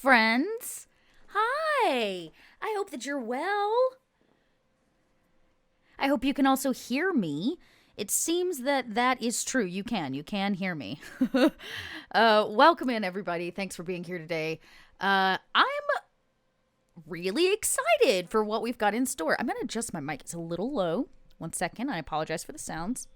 friends. Hi. I hope that you're well. I hope you can also hear me. It seems that is true. You can hear me. Welcome in, everybody. Thanks for being here today. I'm really excited for what we've got in store. I'm going to adjust my mic. It's a little low. 1 second. I apologize for the sounds.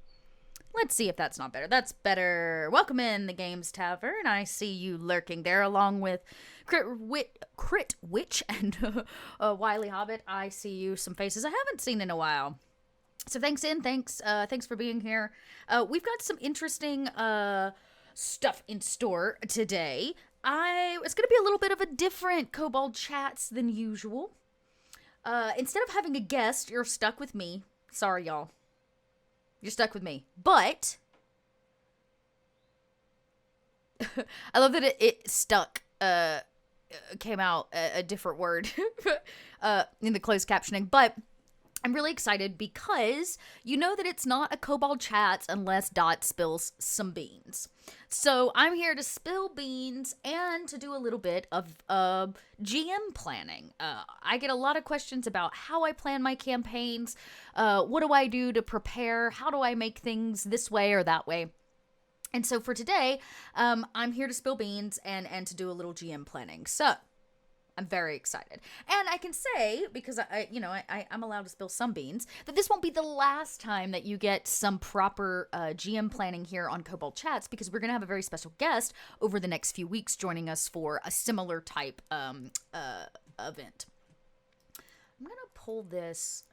Let's see if that's not better. That's better. Welcome in the Games Tavern. I see you lurking there along with Crit Witch and Wily Hobbit. I see you, some faces I haven't seen in a while. So thanks for being here. We've got some interesting stuff in store today. It's going to be a little bit of a different Kobold Chats than usual. Instead of having a guest, you're stuck with me. Sorry, y'all. You're stuck with me. But I love that it stuck. Came out a different word in the closed captioning. But I'm really excited because you know that it's not a Kobold Chats unless Dot spills some beans. So I'm here to spill beans and to do a little bit of GM planning. I get a lot of questions about how I plan my campaigns. What do I do to prepare? How do I make things this way or that way? And so for today, I'm here to spill beans and to do a little GM planning. So I'm very excited. And I can say, because I'm allowed to spill some beans, that this won't be the last time that you get some proper GM planning here on Kobold Chats, because we're going to have a very special guest over the next few weeks joining us for a similar type event. I'm going to pull this.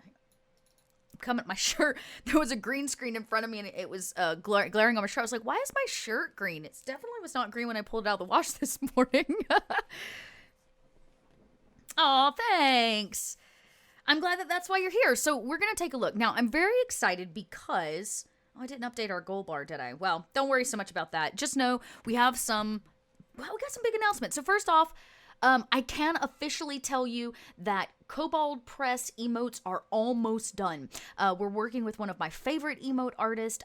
Come at my shirt. There was a green screen in front of me and it was glaring on my shirt. I was like, why is my shirt green? It definitely was not green when I pulled it out of the wash this morning. Oh, thanks. I'm glad that that's why you're here. So we're going to take a look. Now, I'm very excited because I didn't update our goal bar, did I? Well, don't worry so much about that. Just know we got some big announcements. So first off, I can officially tell you that Kobold Press emotes are almost done. We're working with one of my favorite emote artists.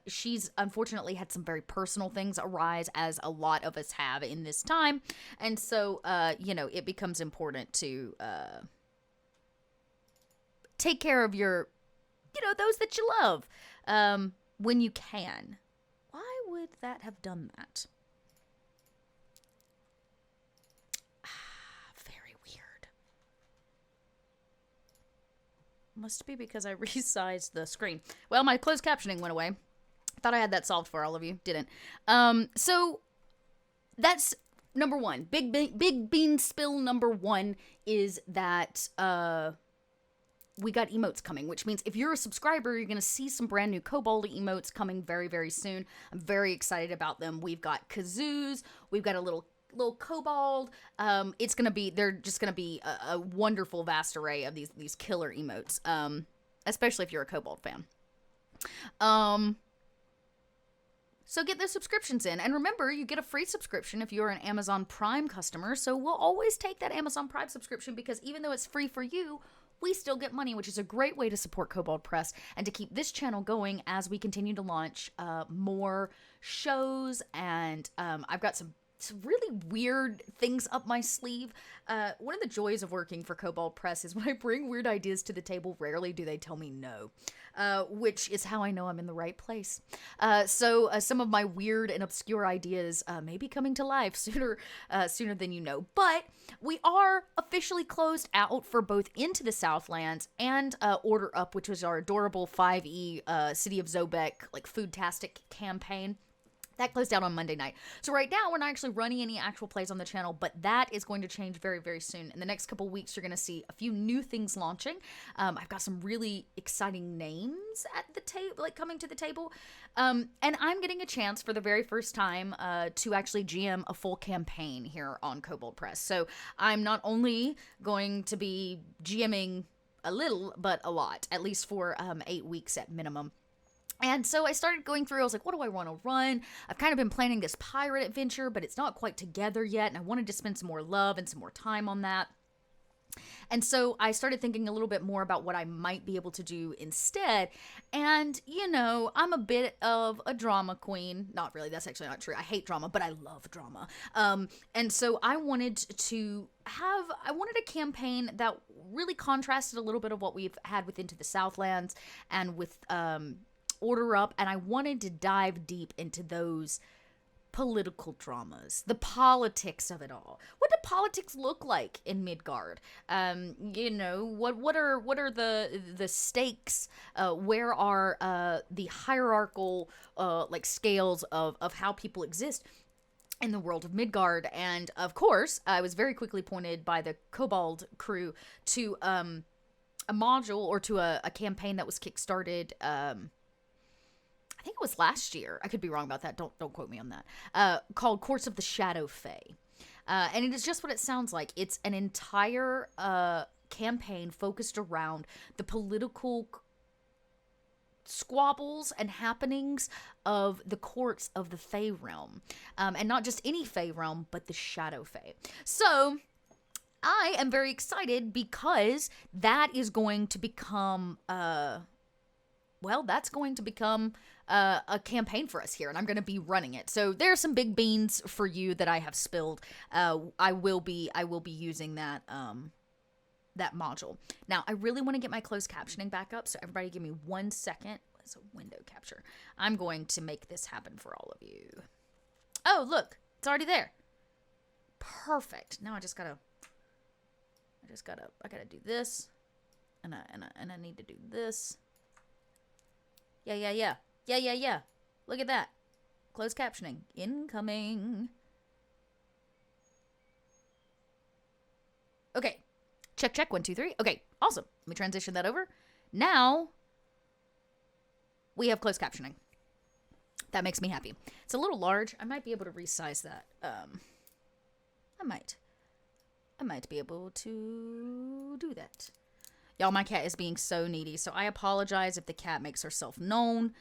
She's unfortunately had some very personal things arise, as a lot of us have in this time. And so, it becomes important to take care of your, those that you love when you can. Why would that have done that? Must be because I resized the screen. Well, my closed captioning went away. Thought I had that solved for all of you. Didn't. So that's number one. Big bean spill number one is that we got emotes coming, which means if you're a subscriber, you're going to see some brand new Kobold emotes coming very, very soon. I'm very excited about them. We've got kazoos. We've got a little kobold. They're just gonna be a wonderful vast array of these killer emotes, especially if you're a kobold fan. So get those subscriptions in, and remember, you get a free subscription if you're an Amazon Prime customer. So we'll always take that Amazon Prime subscription, because even though it's free for you, we still get money, which is a great way to support Kobold Press and to keep this channel going as we continue to launch more shows. And I've got some really weird things up my sleeve. One of the joys of working for Kobold Press is when I bring weird ideas to the table, rarely do they tell me no, which is how I know I'm in the right place. So some of my weird and obscure ideas may be coming to life sooner than you know. But we are officially closed out for both Into the Southlands and Order Up, which was our adorable 5e City of Zobek, like, foodtastic campaign. That closed out on Monday night. So right now, we're not actually running any actual plays on the channel, but that is going to change very, very soon. In the next couple weeks, you're going to see a few new things launching. I've got some really exciting names at the table, like coming to the table. And I'm getting a chance for the very first time to actually GM a full campaign here on Kobold Press. So I'm not only going to be GMing a little, but a lot, at least for 8 weeks at minimum. And so I started going through, I was like, what do I want to run? I've kind of been planning this pirate adventure, but it's not quite together yet, and I wanted to spend some more love and some more time on that. And so I started thinking a little bit more about what I might be able to do instead. And, you know, I'm a bit of a drama queen. Not really, that's actually not true. I hate drama, but I love drama. And so I wanted a campaign that really contrasted a little bit of what we've had with Into the Southlands and with Order Up. And I wanted to dive deep into those political dramas, the politics of it all. What do politics look like in Midgard? You know, what are the stakes? Where are the hierarchical like scales of how people exist in the world of Midgard? And of course, I was very quickly pointed by the Kobold crew to a module or to a campaign that was kickstarted. I think it was last year. I could be wrong about that. Don't quote me on that. Called Courts of the Shadow Fey. And it is just what it sounds like. It's an entire campaign focused around the political squabbles and happenings of the courts of the Fey realm. And not just any Fey realm, but the Shadow Fey. So I am very excited because that is going to become... that's going to become a campaign for us here, and I'm going to be running it. So there are some big beans for you that I have spilled. I will be using that that module. Now, I really want to get my closed captioning back up, so everybody give me 1 second. It's a window capture. I'm going to make this happen for all of you. Oh, look, it's already there. Perfect. Now I gotta do this, and I need to do this. Yeah. Look at that. Closed captioning. Incoming. Okay. Check. 1, 2, 3. Okay. Awesome. Let me transition that over. Now, we have closed captioning. That makes me happy. It's a little large. I might be able to resize that. I might be able to do that. Y'all, my cat is being so needy, so I apologize if the cat makes herself known.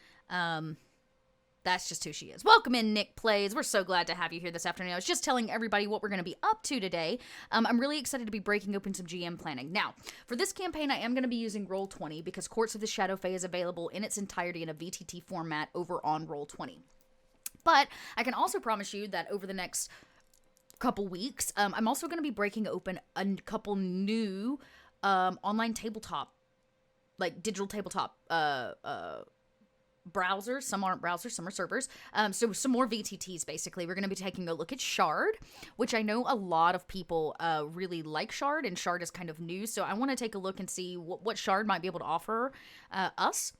That's just who she is. Welcome in, Nick Plays. We're so glad to have you here this afternoon. I was just telling everybody what we're going to be up to today. I'm really excited to be breaking open some GM planning. Now, for this campaign, I am going to be using Roll20 because Courts of the Shadow Fey is available in its entirety in a VTT format over on Roll20. But I can also promise you that over the next couple weeks, I'm also going to be breaking open a couple new online tabletop, like digital tabletop browsers. Some aren't browsers, some are servers. So some more VTTs, basically. We're going to be taking a look at Shard, which I know a lot of people really like Shard, and Shard is kind of new. So I want to take a look and see what Shard might be able to offer us.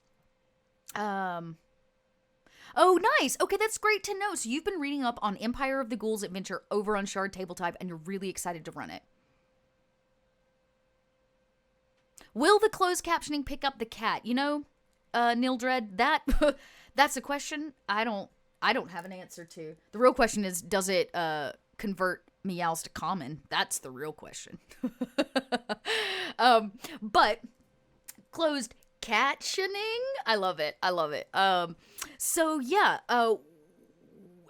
Oh, nice. Okay, that's great to know. So you've been reading up on Empire of the Ghouls Adventure over on Shard Tabletop, and you're really excited to run it. Will the closed captioning pick up the cat? You know, Nildred, that's a question I don't have an answer to. The real question is, does it convert meows to common? That's the real question. But closed captioning, I love it. So yeah,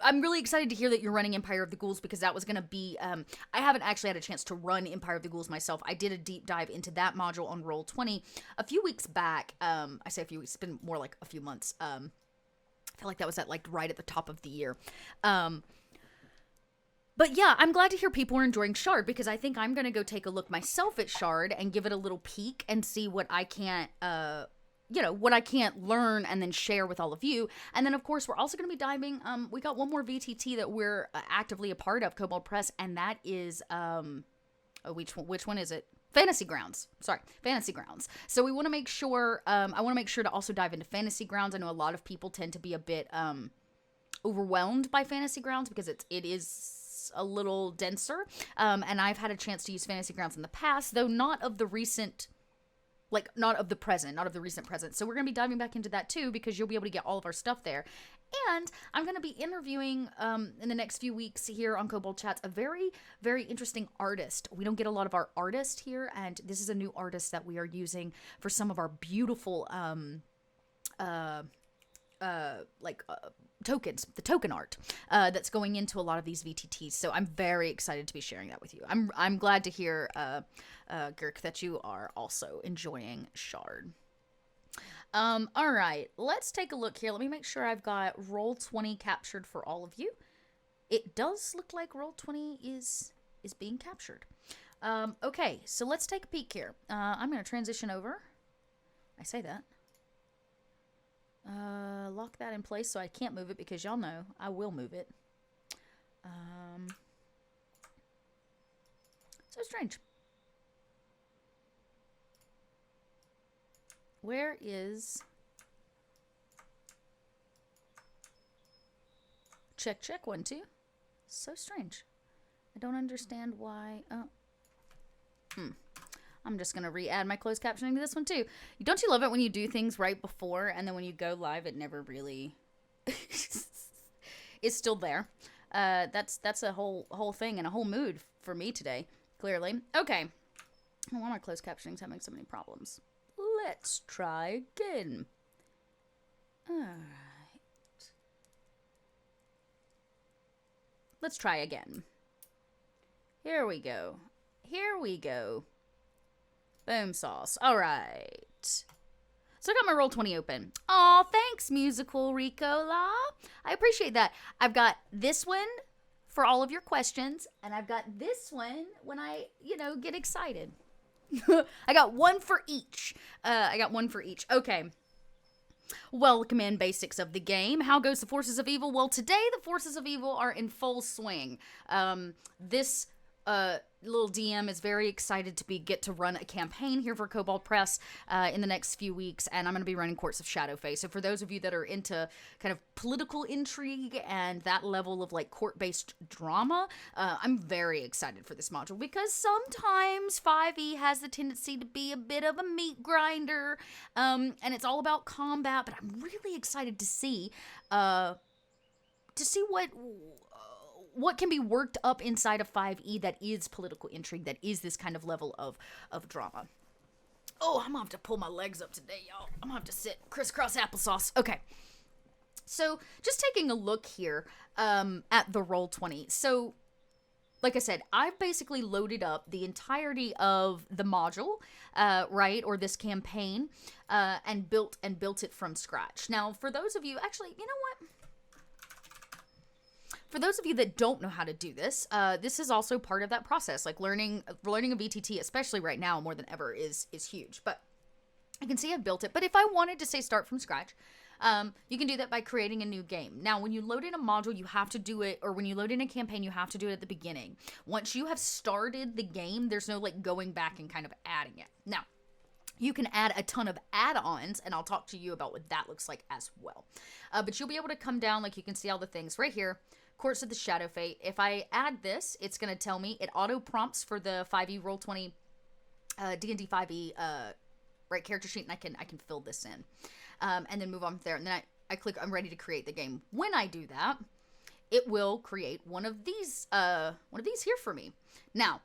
I'm really excited to hear that you're running Empire of the Ghouls, because that was going to be, I haven't actually had a chance to run Empire of the Ghouls myself. I did a deep dive into that module on Roll20 a few weeks back. I say a few weeks, it's been more like a few months. I feel like that was right at the top of the year. But yeah, I'm glad to hear people are enjoying Shard, because I think I'm going to go take a look myself at Shard and give it a little peek and see what I can't, what I can't learn and then share with all of you. And then, of course, we're also going to be diving, we got one more VTT that we're actively a part of, Kobold Press, and that is, which one is it? Fantasy Grounds. Sorry, Fantasy Grounds. So we want to make sure, I want to make sure to also dive into Fantasy Grounds. I know a lot of people tend to be a bit overwhelmed by Fantasy Grounds because it is a little denser. And I've had a chance to use Fantasy Grounds in the past, though not of the recent... not of the recent present. So we're going to be diving back into that too, because you'll be able to get all of our stuff there. And I'm going to be interviewing in the next few weeks here on Kobold Chats a very, very interesting artist. We don't get a lot of our artists here, and this is a new artist that we are using for some of our beautiful tokens, the token art that's going into a lot of these VTTs. So I'm very excited to be sharing that with you. I'm glad to hear, Girk, that you are also enjoying Shard. All right, let's take a look here. Let me make sure I've got Roll20 captured for all of you. It does look like Roll20 is being captured. Okay, so let's take a peek here. I'm going to transition over. I say that. Lock that in place so I can't move it because y'all know I will move it. So strange. Where is... Check, check, 1, 2. So strange. I don't understand why... Oh. I'm just going to re-add my closed captioning to this one too. Don't you love it when you do things right before and then when you go live it never really is still there? That's a whole thing and a whole mood for me today, clearly. Okay. Why are my closed captionings having so many problems? Let's try again. Alright. Let's try again. Here we go. Here we go. Boom sauce. All right. So I got my Roll20 open. Aw, thanks, Musical Ricola. I appreciate that. I've got this one for all of your questions, and I've got this one when I, get excited. I got one for each. Okay. Welcome in, basics of the game. How goes the Forces of Evil? Well, today the Forces of Evil are in full swing. This little DM is very excited to get to run a campaign here for Kobold Press in the next few weeks, and I'm going to be running Courts of Shadow Fey. So for those of you that are into kind of political intrigue and that level of like court-based drama, I'm very excited for this module because sometimes 5e has the tendency to be a bit of a meat grinder, and it's all about combat, but I'm really excited to see what can be worked up inside of 5e that is political intrigue, that is this kind of level of drama. Oh, I'm gonna have to pull my legs up today, y'all. I'm gonna have to sit crisscross applesauce. Okay. So, just taking a look here at the Roll20. So, like I said, I've basically loaded up the entirety of the module, right, or this campaign, and built it from scratch. Now, for those of you, actually, you know what? For those of you that don't know how to do this, this is also part of that process. Like learning a VTT, especially right now more than ever, is huge. But you can see I've built it. But if I wanted to say start from scratch, you can do that by creating a new game. Now, when you load in a module, you have to do it, or when you load in a campaign, you have to do it at the beginning. Once you have started the game, there's no like going back and kind of adding it. Now, you can add a ton of add-ons, and I'll talk to you about what that looks like as well. But you'll be able to come down, like you can see all the things right here. Courts of the Shadow Fey. If I add this, it's going to tell me, it auto prompts for the 5e Roll20 D&D 5e right character sheet, and I can fill this in. And then move on from there. And then I click I'm ready to create the game. When I do that, it will create one of these here for me. Now,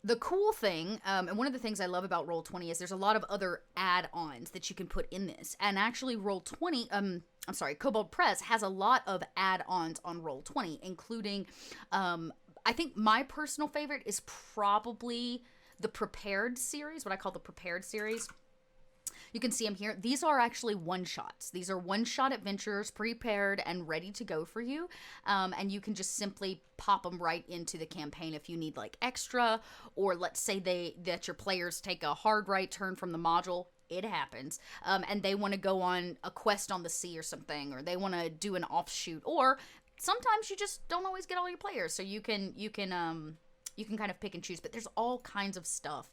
the cool thing, and one of the things I love about Roll20 is there's a lot of other add-ons that you can put in this. And actually Kobold Press has a lot of add-ons on Roll20, including, I think my personal favorite is probably the Prepared series, what I call the Prepared series. You can see them here. These are actually one-shots. These are one-shot adventures prepared and ready to go for you. And you can just simply pop them right into the campaign if you need like extra, or let's say that your players take a hard right turn from the module. It happens. And they want to go on a quest on the sea or something, or they want to do an offshoot, or sometimes you just don't always get all your players. So you can kind of pick and choose, but there's all kinds of stuff.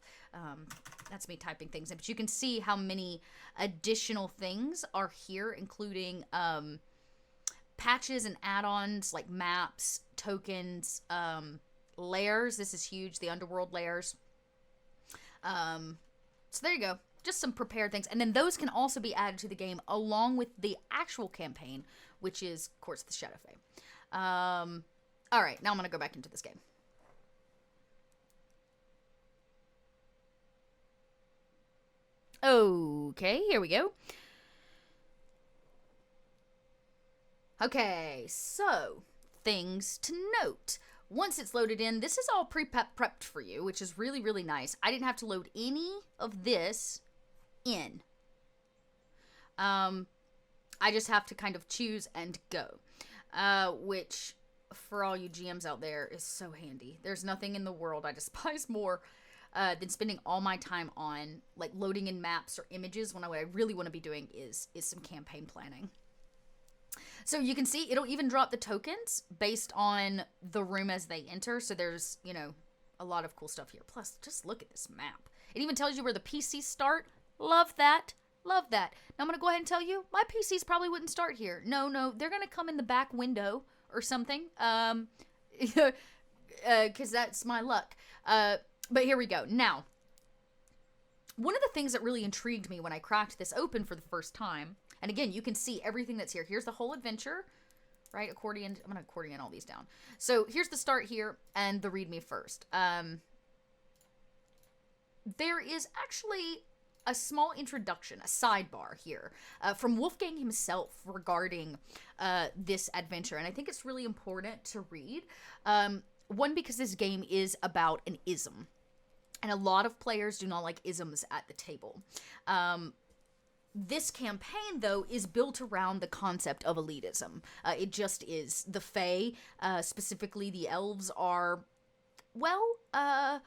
That's me typing things in, but you can see how many additional things are here, including patches and add-ons like maps, tokens, layers. This is huge, the underworld layers. So there you go. Just some prepared things. And then those can also be added to the game along with the actual campaign, which is Courts of the Shadow Fey. All right, now I'm going to go back into this game. Okay, here we go. Okay, so things to note. Once it's loaded in, this is all prepped for you, which is really, really nice. I didn't have to load any of this in. I just have to kind of choose and go, which for all you GMs out there is so handy. There's nothing in the world I despise more than spending all my time on like loading in maps or images when what I really want to be doing is some campaign planning. So you can see it'll even drop the tokens based on the room as they enter. So there's, you know, a lot of cool stuff here. Plus, just look at this map. It even tells you where the PCs start. Love that. Love that. Now I'm going to go ahead and tell you, my PCs probably wouldn't start here. No, they're going to come in the back window or something. Because that's my luck. But here we go. Now, one of the things that really intrigued me when I cracked this open for the first time, and again, you can see everything that's here. Here's the whole adventure, right? Accordion. I'm going to accordion all these down. So here's the start here and the read me first. There is actually a small introduction, a sidebar here from Wolfgang himself regarding this adventure. And I think it's really important to read. One, because this game is about an ism. And a lot of players do not like isms at the table. This campaign, though, is built around the concept of elitism. It just is. The Fey, specifically the elves, are, well, they're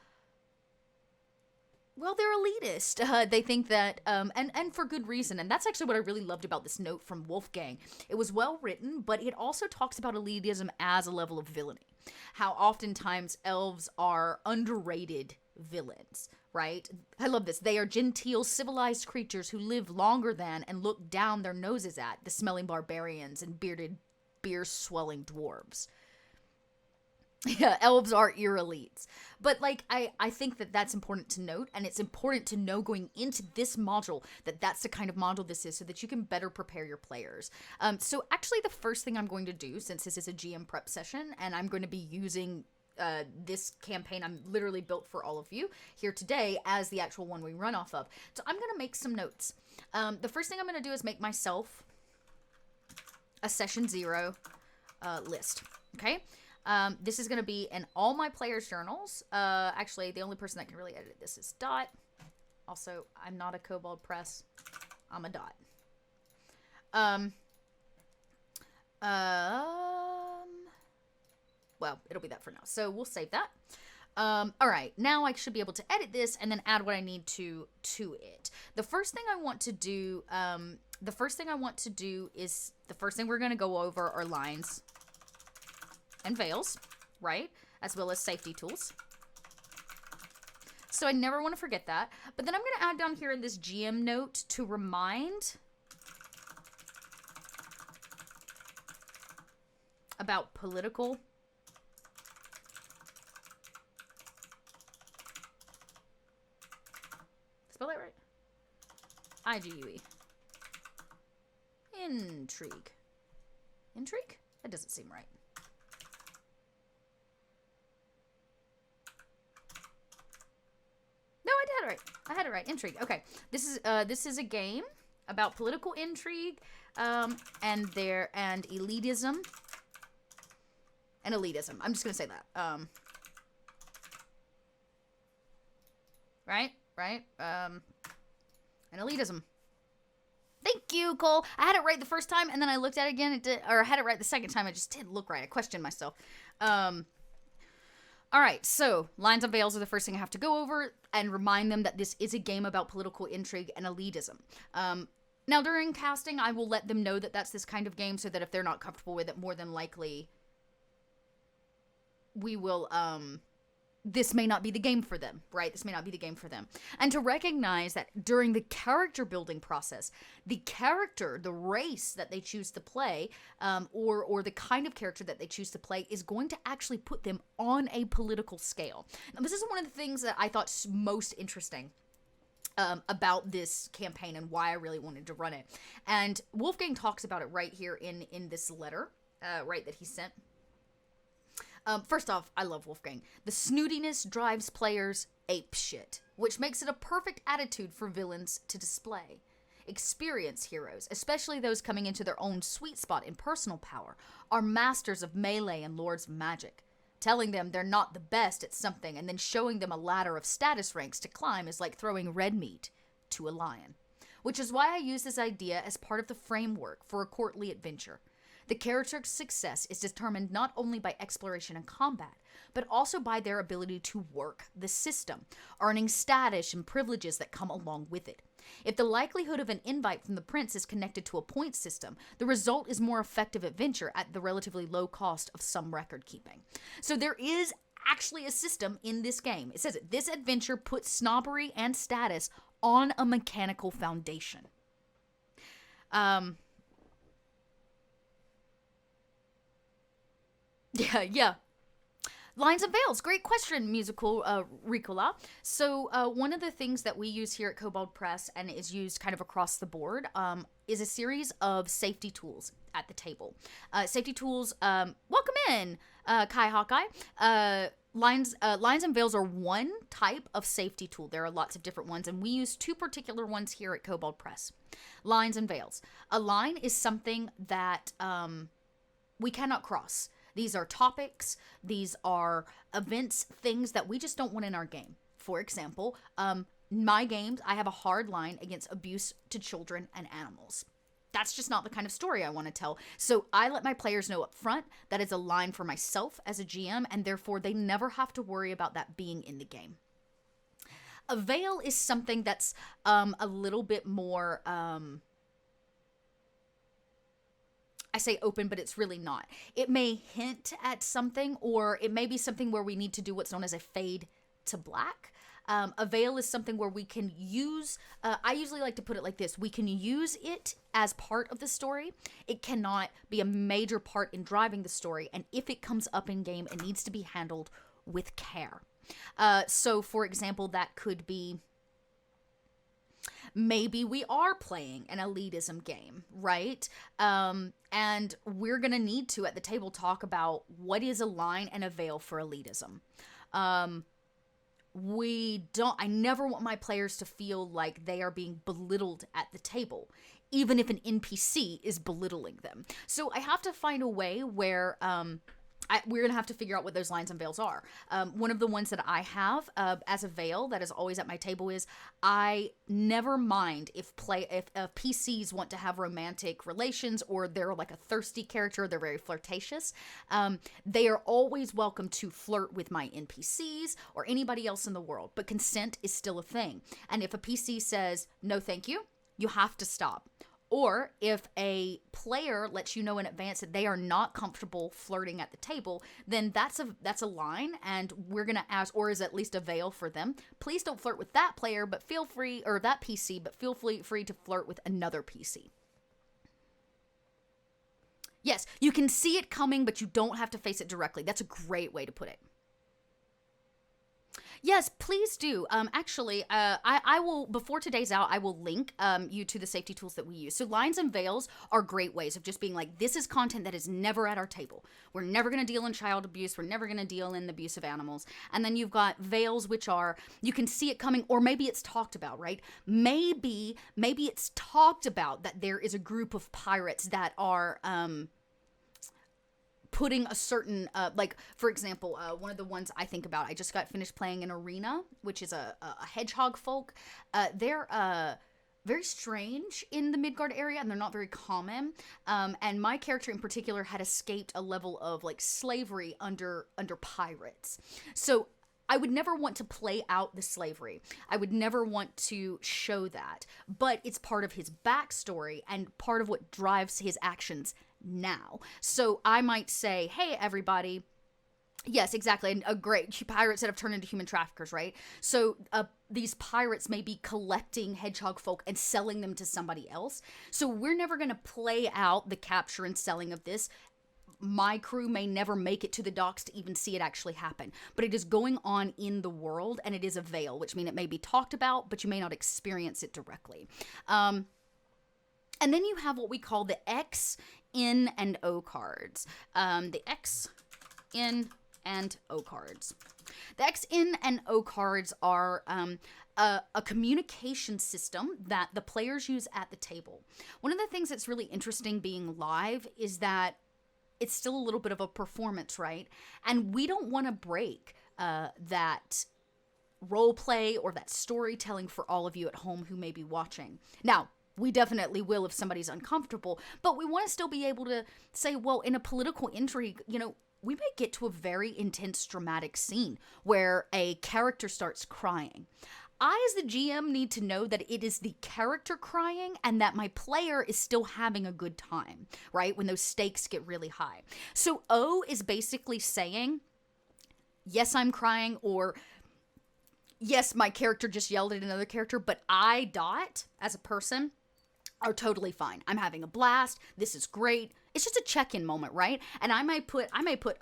elitist. They think that, and for good reason. And that's actually what I really loved about this note from Wolfgang. It was well written, but it also talks about elitism as a level of villainy. How oftentimes elves are underrated villains, right? I love this. They are genteel, civilized creatures who live longer than and look down their noses at the smelling barbarians and bearded, beer-swelling dwarves. Yeah, elves are ear elites. But, like, I think that that's important to note, and it's important to know going into this module that that's the kind of module this is so that you can better prepare your players. So, actually, the first thing I'm going to do, since this is a GM prep session, and I'm going to be using this campaign I'm literally built for all of you here today as the actual one we run off of. So, I'm going to make some notes. The first thing I'm going to do is make myself a session 0 list, okay? This is going to be in all my players' journals. Actually, the only person that can really edit this is Dot. Also, I'm not a Kobold Press. I'm a Dot. Well, it'll be that for now. So we'll save that. All right, now I should be able to edit this and then add what I need to it. The first thing I want to do, is the first thing we're going to go over are lines and veils, right? As well as safety tools. So I never want to forget that. But then I'm going to add down here in this GM note to remind about political spell that right? I-G-U-E. Intrigue. Intrigue? That doesn't seem right. I had it right. Intrigue. Okay. This is a game about political intrigue, and elitism. And elitism. I'm just gonna say that. Right? And elitism. Thank you, Cole. I had it right the first time, and then I looked at it again. I had it right the second time. It just didn't look right. I questioned myself. All right, so lines and veils are the first thing I have to go over and remind them that this is a game about political intrigue and elitism. Now, during casting, I will let them know that that's this kind of game so that if they're not comfortable with it, more than likely we will, this may not be the game for them, right? This may not be the game for them. And to recognize that during the character building process, the character, the race that they choose to play, or the kind of character that they choose to play is going to actually put them on a political scale. Now, this is one of the things that I thought most interesting about this campaign and why I really wanted to run it. And Wolfgang talks about it right here in this letter, right, that he sent. First off, I love Wolfgang. The snootiness drives players apeshit, which makes it a perfect attitude for villains to display. Experienced heroes, especially those coming into their own sweet spot in personal power, are masters of melee and lords of magic. Telling them they're not the best at something and then showing them a ladder of status ranks to climb is like throwing red meat to a lion. Which is why I use this idea as part of the framework for a courtly adventure. The character's success is determined not only by exploration and combat, but also by their ability to work the system, earning status and privileges that come along with it. If the likelihood of an invite from the prince is connected to a point system, the result is more effective adventure at the relatively low cost of some record keeping. So there is actually a system in this game. It says it, this adventure puts snobbery and status on a mechanical foundation. Yeah. Lines and Veils, great question, musical Ricola. So one of the things that we use here at Kobold Press and is used kind of across the board is a series of safety tools at the table. Safety tools, welcome in, Kai Hawkeye. Lines and Veils are one type of safety tool. There are lots of different ones, and we use two particular ones here at Kobold Press. Lines and Veils. A line is something that we cannot cross. These are topics, these are events, things that we just don't want in our game. For example, my games, I have a hard line against abuse to children and animals. That's just not the kind of story I want to tell. So I let my players know up front that is a line for myself as a GM, and therefore they never have to worry about that being in the game. A veil is something that's a little bit more... I say open, but it's really not. It may hint at something, or it may be something where we need to do what's known as a fade to black. A veil is something where we can use, I usually like to put it like this, we can use it as part of the story. It cannot be a major part in driving the story, and if it comes up in game, it needs to be handled with care. So for example, that could be, maybe we are playing an elitism game, right? And we're going to need to, at the table, talk about what is a line and a veil for elitism. I never want my players to feel like they are being belittled at the table, even if an NPC is belittling them. So I have to find a way where... we're going to have to figure out what those lines and veils are. One of the ones that I have as a veil that is always at my table is I never mind if PCs want to have romantic relations or they're like a thirsty character, they're very flirtatious. They are always welcome to flirt with my NPCs or anybody else in the world, but consent is still a thing. And if a PC says, no thank you, you have to stop. Or if a player lets you know in advance that they are not comfortable flirting at the table, then that's a line, and we're going to ask, or is at least a veil for them. Please don't flirt with that player, but feel free, or that PC, but feel free to flirt with another PC. Yes, you can see it coming, but you don't have to face it directly. That's a great way to put it. Yes, please do. Actually, I will, before today's out, I will link you to the safety tools that we use. So lines and veils are great ways of just being like, this is content that is never at our table. We're never going to deal in child abuse. We're never going to deal in the abuse of animals. And then you've got veils, which are, you can see it coming, or maybe it's talked about, right? Maybe it's talked about that there is a group of pirates that are, putting a certain, like, for example, one of the ones I think about, I just got finished playing an Arena, which is a hedgehog folk. They're very strange in the Midgard area, and they're not very common. And my character in particular had escaped a level of, like, slavery under pirates. So I would never want to play out the slavery. I would never want to show that. But it's part of his backstory and part of what drives his actions now. So I might say, hey, everybody. Yes, exactly. And great pirates that have turned into human traffickers, right? So these pirates may be collecting hedgehog folk and selling them to somebody else. So we're never going to play out the capture and selling of this. My crew may never make it to the docks to even see it actually happen, but it is going on in the world, and it is a veil, which means it may be talked about, but you may not experience it directly. And then you have what we call the X, N, and O cards. The X, N, and O cards. The X, N, and O cards are a communication system that the players use at the table. One of the things that's really interesting being live is that it's still a little bit of a performance, right? And we don't want to break that role play or that storytelling for all of you at home who may be watching. Now, we definitely will if somebody's uncomfortable, but we want to still be able to say, well, in a political intrigue, you know, we may get to a very intense, dramatic scene where a character starts crying. I, as the GM, need to know that it is the character crying and that my player is still having a good time, right? When those stakes get really high. So O is basically saying, yes, I'm crying, or yes, my character just yelled at another character, but I, as a person, are totally fine. I'm having a blast. This is great. It's just a check-in moment, right? And I may put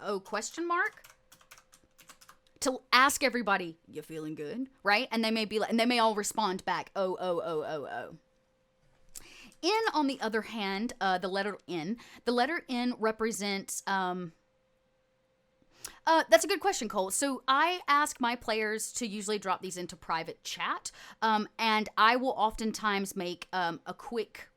O question mark to ask everybody, you feeling good, right? And they may be like, and they may all respond back, oh, oh, oh, oh, oh. N, on the other hand, the letter N represents, that's a good question, Cole. So I ask my players to usually drop these into private chat, and I will oftentimes make a quick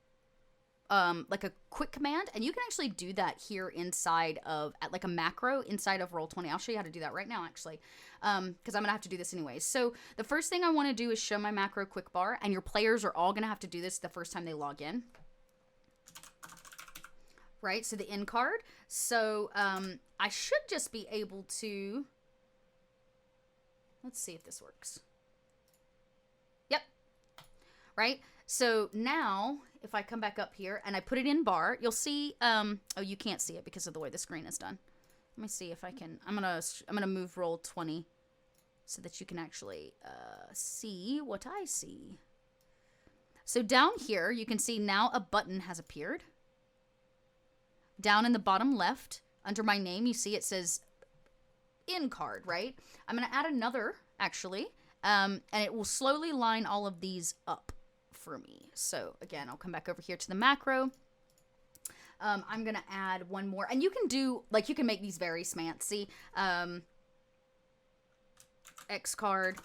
command, and you can actually do that here inside of, like a macro inside of Roll20. I'll show you how to do that right now, actually, because I'm gonna have to do this anyways. So the first thing I want to do is show my macro quick bar, and your players are all gonna have to do this the first time they log in. Right, so the end card. So I should just be able to, let's see if this works. Yep. Right, so now if I come back up here and I put it in bar, you'll see, oh, you can't see it because of the way the screen is done. Let me see if I can, I'm gonna move Roll20 so that you can actually see what I see. So down here, you can see now a button has appeared. Down in the bottom left, under my name, you see it says in card, right? I'm going to add another, actually, and it will slowly line all of these up for me. So, again, I'll come back over here to the macro. I'm going to add one more. And you can do, like, you can make these very smancy. X card.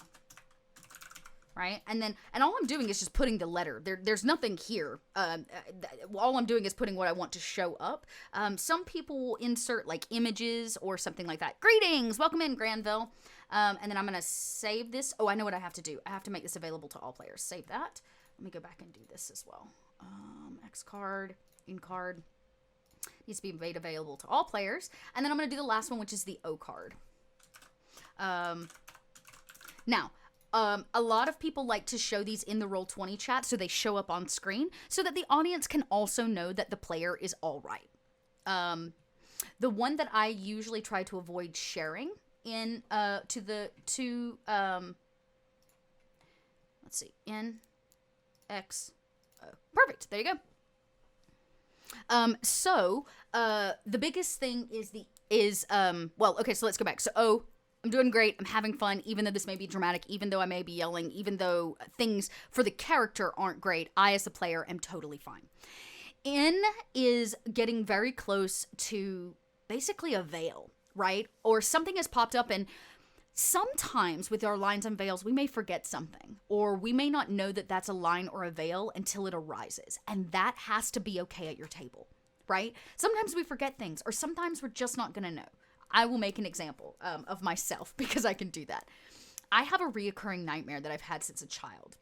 Right? And all I'm doing is just putting the letter. There's nothing here. All I'm doing is putting what I want to show up. Some people will insert like images or something like that. Greetings! Welcome in, Granville. And then I'm going to save this. Oh, I know what I have to do. I have to make this available to all players. Save that. Let me go back and do this as well. X card, in card. Needs to be made available to all players. And then I'm going to do the last one, which is the O card. Now, a lot of people like to show these in the Roll20 chat so they show up on screen so that the audience can also know that the player is all right. The one that I usually try to avoid sharing in let's see, N, X, O. Perfect. There you go. So the biggest thing is well, okay, so let's go back. So O, I'm doing great. I'm having fun, even though this may be dramatic, even though I may be yelling, even though things for the character aren't great. I, as a player, am totally fine. N is getting very close to basically a veil, right? Or something has popped up, and sometimes with our lines and veils, we may forget something, or we may not know that that's a line or a veil until it arises, and that has to be okay at your table, right? Sometimes we forget things, or sometimes we're just not going to know. I will make an example of myself because I can do that. I have a reoccurring nightmare that I've had since a child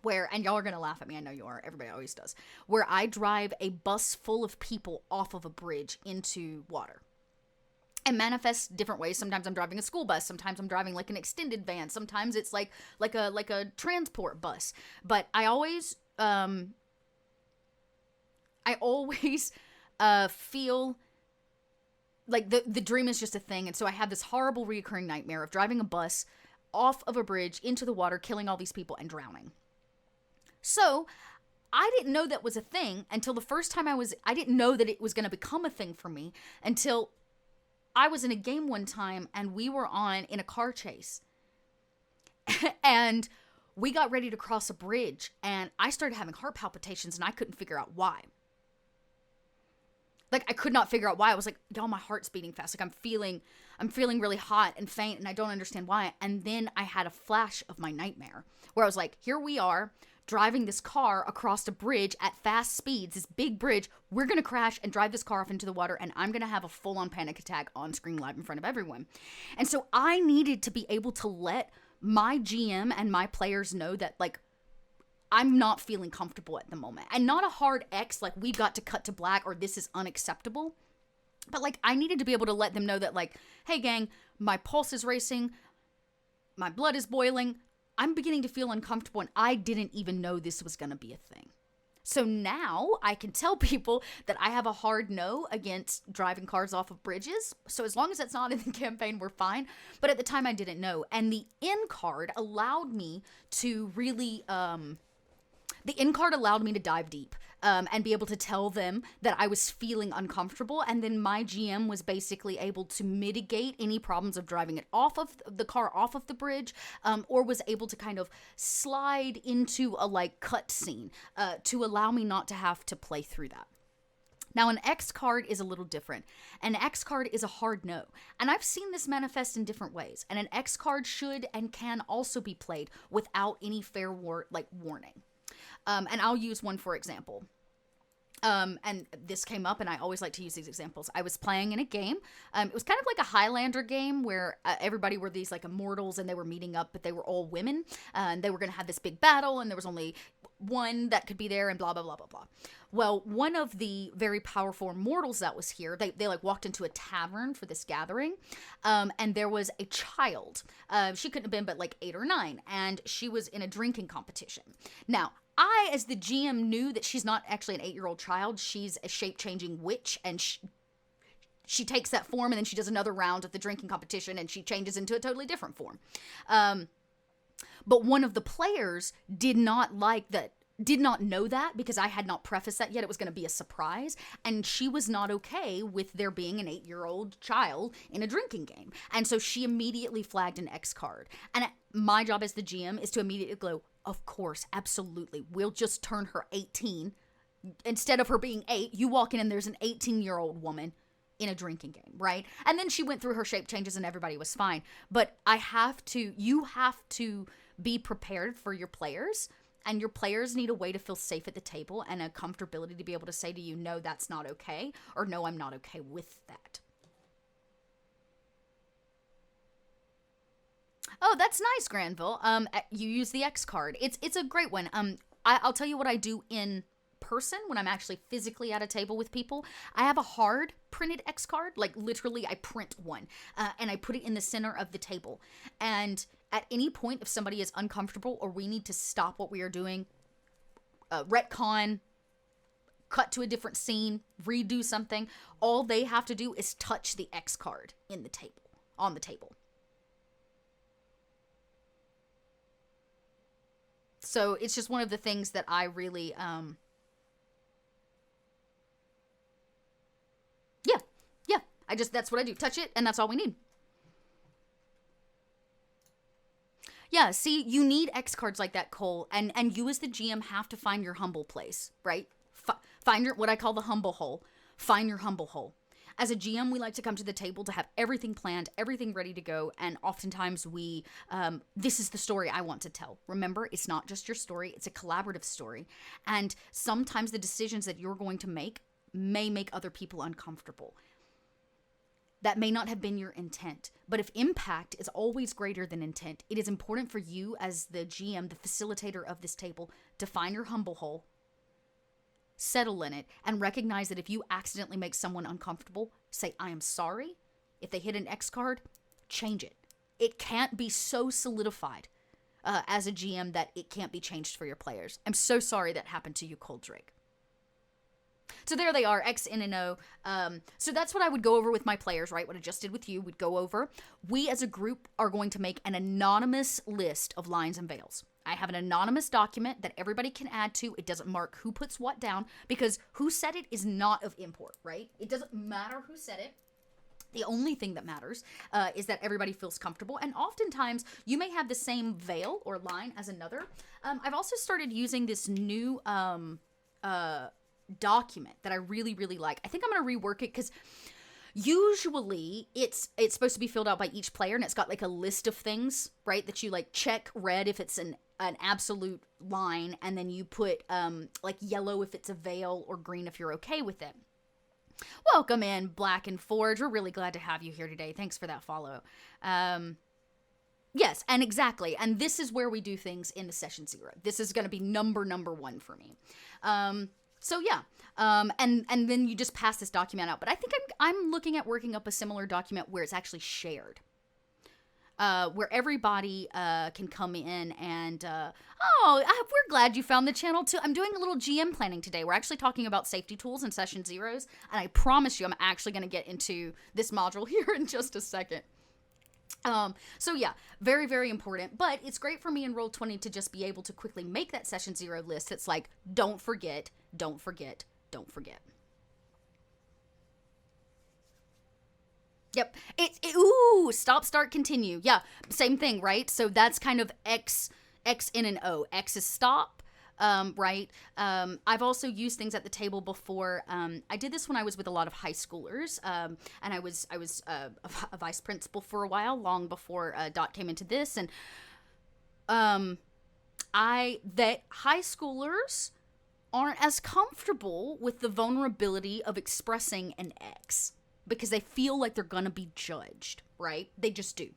where, and y'all are going to laugh at me, I know you are, everybody always does, where I drive a bus full of people off of a bridge into water. And manifests different ways. Sometimes I'm driving a school bus. Sometimes I'm driving like an extended van. Sometimes it's like a transport bus. But I always feel like the dream is just a thing. And so I have this horrible reoccurring nightmare of driving a bus off of a bridge into the water, killing all these people and drowning. So I didn't know that was a thing until the first time I didn't know that it was going to become a thing for me until I was in a game one time and we were in a car chase. And we got ready to cross a bridge and I started having heart palpitations and I couldn't figure out why. Like I could not figure out why. I was like, y'all, my heart's beating fast. Like I'm feeling really hot and faint, and I don't understand why. And then I had a flash of my nightmare where I was like, here we are driving this car across a bridge at fast speeds, this big bridge. We're going to crash and drive this car off into the water, and I'm going to have a full-on panic attack on screen live in front of everyone. And so I needed to be able to let my GM and my players know that, like, I'm not feeling comfortable at the moment. And not a hard X, like, we've got to cut to black or this is unacceptable. But, like, I needed to be able to let them know that, like, hey, gang, my pulse is racing. My blood is boiling. I'm beginning to feel uncomfortable, and I didn't even know this was going to be a thing. So now I can tell people that I have a hard no against driving cars off of bridges. So as long as it's not in the campaign, we're fine. But at the time, I didn't know. And the end card allowed me to really... The end card allowed me to dive deep and be able to tell them that I was feeling uncomfortable. And then my GM was basically able to mitigate any problems of driving it off of the car off of the bridge, or was able to kind of slide into a like cut scene to allow me not to have to play through that. Now, an X card is a little different. An X card is a hard no. And I've seen this manifest in different ways. And an X card should and can also be played without any fair warning. And I'll use one for example. And this came up, and I always like to use these examples. I was playing in a game. It was kind of like a Highlander game where everybody were these like immortals, and they were meeting up, but they were all women. And they were going to have this big battle, and there was only one that could be there, and blah, blah, blah, blah, blah. Well, one of the very powerful immortals that was here, they like walked into a tavern for this gathering, and there was a child. She couldn't have been but like 8 or 9, and she was in a drinking competition. Now, I, as the GM, knew that she's not actually an 8-year-old child. She's a shape-changing witch, and she takes that form, and then she does another round of the drinking competition, and she changes into a totally different form. But one of the players did not know that because I had not prefaced that yet. It was going to be a surprise, and she was not okay with there being an 8-year-old child in a drinking game. And so she immediately flagged an X card. And my job as the GM is to immediately go, of course, absolutely. We'll just turn her 18. Instead of her being 8, you walk in and there's an 18-year-old woman in a drinking game, right? And then she went through her shape changes and everybody was fine. But you have to be prepared for your players, and your players need a way to feel safe at the table and a comfortability to be able to say to you, no, that's not okay, or no, I'm not okay with that. Oh, that's nice, Granville. You use the X card. It's a great one. I'll tell you what I do in person when I'm actually physically at a table with people. I have a hard printed X card, like literally I print one, and I put it in the center of the table. And at any point, if somebody is uncomfortable or we need to stop what we are doing, retcon, cut to a different scene, redo something, all they have to do is touch the X card on the table. So it's just one of the things that I really, that's what I do. Touch it, and that's all we need. Yeah, see, you need X cards like that, Cole, and you as the GM have to find your humble place, right? Find what I call the humble hole. Find your humble hole. As a GM, we like to come to the table to have everything planned, everything ready to go, and oftentimes this is the story I want to tell. Remember, it's not just your story, it's a collaborative story, and sometimes the decisions that you're going to make may make other people uncomfortable. That may not have been your intent, but if impact is always greater than intent, it is important for you as the GM, the facilitator of this table, to find your humble hole, settle in it, and recognize that if you accidentally make someone uncomfortable, say, I am sorry. If they hit an X card, change it. It can't be so solidified as a GM that it can't be changed for your players. I'm so sorry that happened to you, Cold Drake. So there they are, X, N, and O. So that's what I would go over with my players, right? What I just did with you, we'd go over. We as a group are going to make an anonymous list of lines and veils. I have an anonymous document that everybody can add to. It doesn't mark who puts what down because who said it is not of import, right? It doesn't matter who said it. The only thing that matters is that everybody feels comfortable. And oftentimes you may have the same veil or line as another. I've also started using this new document that I really, really like. I think I'm going to rework it because usually it's supposed to be filled out by each player, and it's got like a list of things, right, that you like check red if it's an absolute line, and then you put like yellow if it's a veil, or green if you're okay with it. Welcome in, Black and Forge. We're really glad to have you here today. Thanks for that follow. Yes, and exactly. And this is where we do things in the session 0. This is going to be number 1 for me. So yeah, and then you just pass this document out. But I think I'm looking at working up a similar document where it's actually shared. Where everybody can come in and, we're glad you found the channel too. I'm doing a little GM planning today. We're actually talking about safety tools in session 0s, and I promise you I'm actually going to get into this module here in just a second. So yeah, very, very important, but it's great for me in Roll20 to just be able to quickly make that session 0 list. It's like, don't forget, don't forget, don't forget. Yep. Ooh, stop, start, continue. Yeah, same thing, right? So that's kind of X in an O. X is stop, right? I've also used things at the table before. I did this when I was with a lot of high schoolers, and I was a vice principal for a while, long before Dot came into this, and that high schoolers aren't as comfortable with the vulnerability of expressing an X, because they feel like they're gonna be judged, right? They just do.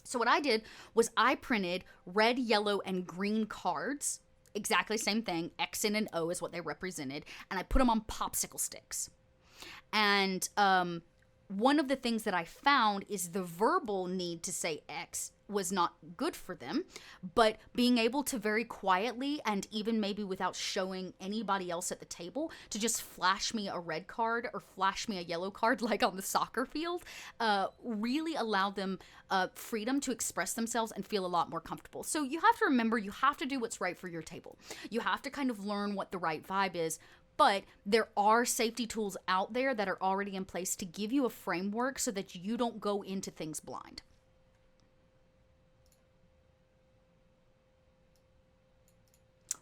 So what I did was I printed red, yellow, and green cards, exactly same thing, X and an O is what they represented, and I put them on popsicle sticks. And one of the things that I found is the verbal need to say X was not good for them, but being able to very quietly, and even maybe without showing anybody else at the table, to just flash me a red card or flash me a yellow card like on the soccer field, really allowed them freedom to express themselves and feel a lot more comfortable. So you have to remember, you have to do what's right for your table. You have to kind of learn what the right vibe is. But there are safety tools out there that are already in place to give you a framework so that you don't go into things blind.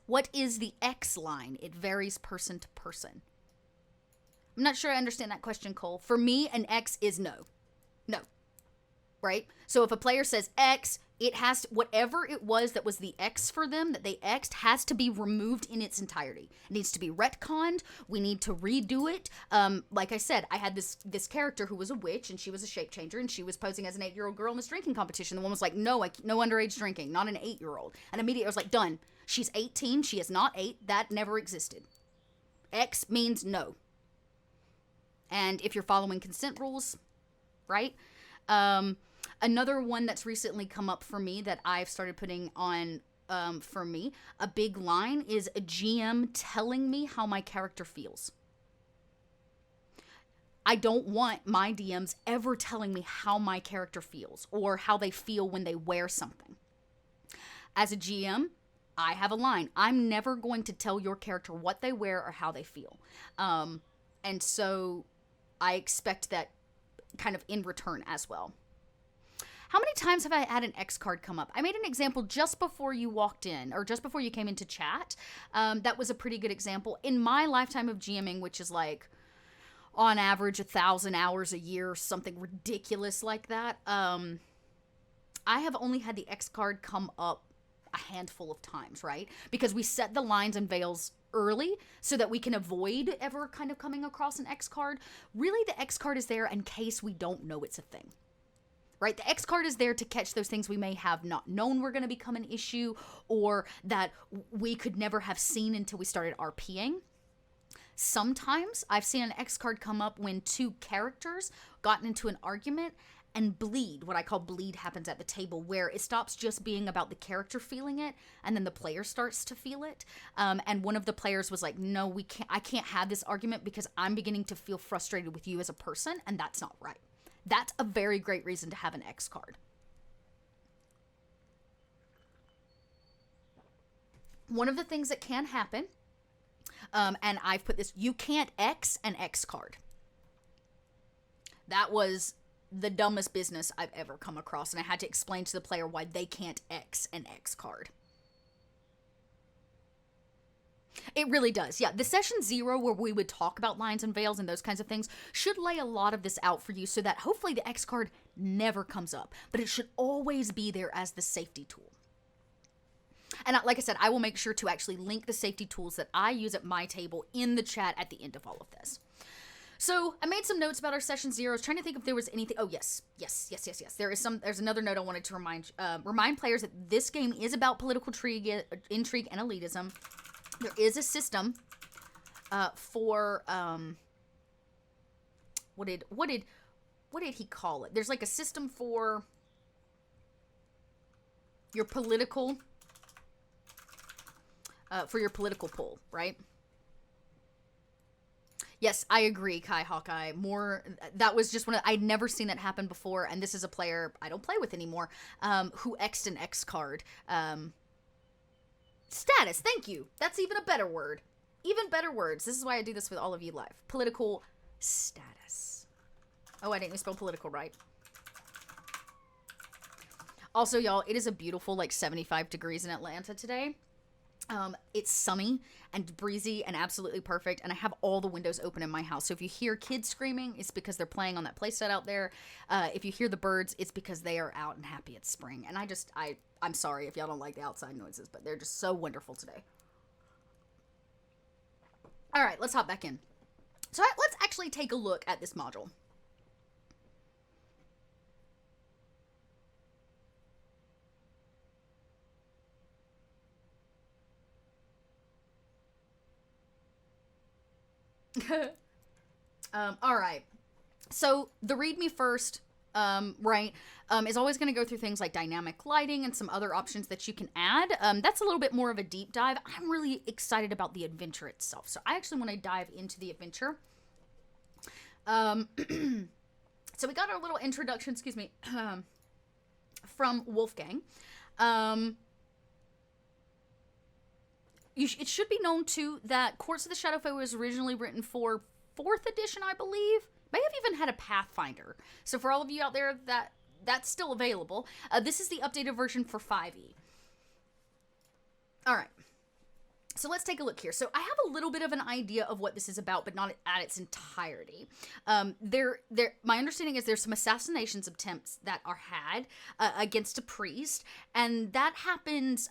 What is the X line? It varies person to person. I'm not sure I understand that question, Cole. For me, an X is no. No. Right? So if a player says X, it has to, whatever it was that was the X for them, that they X'd, has to be removed in its entirety. It needs to be retconned. We need to redo it. Like I said, I had this character who was a witch, and she was a shape changer, and she was posing as an 8-year-old girl in this drinking competition. The one was like, no underage drinking, not an 8-year-old. And immediately I was like, done. She's 18. She is not 8. That never existed. X means no. And if you're following consent rules, right? Another one that's recently come up for me that I've started putting on for me, a big line, is a GM telling me how my character feels. I don't want my DMs ever telling me how my character feels or how they feel when they wear something. As a GM, I have a line. I'm never going to tell your character what they wear or how they feel. And so I expect that kind of in return as well. How many times have I had an X card come up? I made an example just before you walked in, or just before you came into chat. That was a pretty good example. In my lifetime of GMing, which is like on average 1,000 hours a year, something ridiculous like that, I have only had the X card come up a handful of times, right? Because we set the lines and veils early so that we can avoid ever kind of coming across an X card. Really, the X card is there in case we don't know it's a thing. Right? The X card is there to catch those things we may have not known were going to become an issue, or that we could never have seen until we started RPing. Sometimes I've seen an X card come up when 2 characters gotten into an argument, and bleed, what I call bleed, happens at the table, where it stops just being about the character feeling it, and then the player starts to feel it. And one of the players was like, no, I can't have this argument because I'm beginning to feel frustrated with you as a person, and that's not right. That's a very great reason to have an X card. One of the things that can happen, and I've put this, you can't X an X card. That was the dumbest business I've ever come across, and I had to explain to the player why they can't X an X card. It really does. Yeah. The session 0 where we would talk about lines and veils and those kinds of things should lay a lot of this out for you so that hopefully the X card never comes up, but it should always be there as the safety tool. And like I said, I will make sure to actually link the safety tools that I use at my table in the chat at the end of all of this. So I made some notes about our session 0. I was trying to think if there was anything. Oh, yes. There's another note I wanted to remind players that this game is about political intrigue and elitism. There is a system for what did he call it? There's like a system for your political pull, right? Yes, I agree, Kai Hawkeye. That was just I'd never seen that happen before, and this is a player I don't play with anymore, who X'd an X card. Status, thank you. That's even a better word. Even better words. This is why I do this with all of you live. Political status. Oh, I didn't even spell political right. Also, y'all, it is a beautiful, 75 degrees in Atlanta today. It's sunny and breezy and absolutely perfect, and I have all the windows open in my house. So if you hear kids screaming, it's because they're playing on that playset out there. If you hear the birds, it's because they are out and happy it's spring. And I'm sorry if y'all don't like the outside noises, but they're just so wonderful today. All right, let's hop back in. So let's actually take a look at this module. All right. So the read me first, is always going to go through things like dynamic lighting and some other options that you can add. That's a little bit more of a deep dive. I'm really excited about the adventure itself. So I actually want to dive into the adventure. So we got our little introduction, from Wolfgang. It should be known, too, that Courts of the Shadow Fey was originally written for 4th edition, I believe. May have even had a Pathfinder. So for all of you out there, that's still available. This is the updated version for 5e. All right. So let's take a look here. So I have a little bit of an idea of what this is about, but not at its entirety. My understanding is there's some assassinations attempts that are had against a priest, and that happens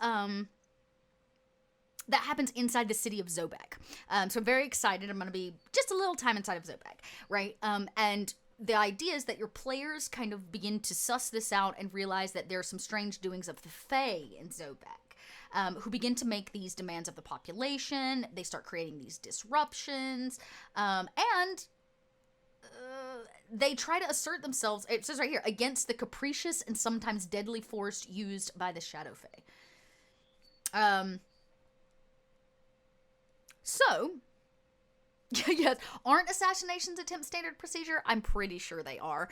inside the city of Zobek. So I'm very excited. I'm going to be just a little time inside of Zobek, right? And the idea is that your players kind of begin to suss this out and realize that there are some strange doings of the Fae in Zobek, who begin to make these demands of the population. They start creating these disruptions, and they try to assert themselves, it says right here, against the capricious and sometimes deadly force used by the Shadow Fey. So, yes, aren't assassinations attempt standard procedure? I'm pretty sure they are.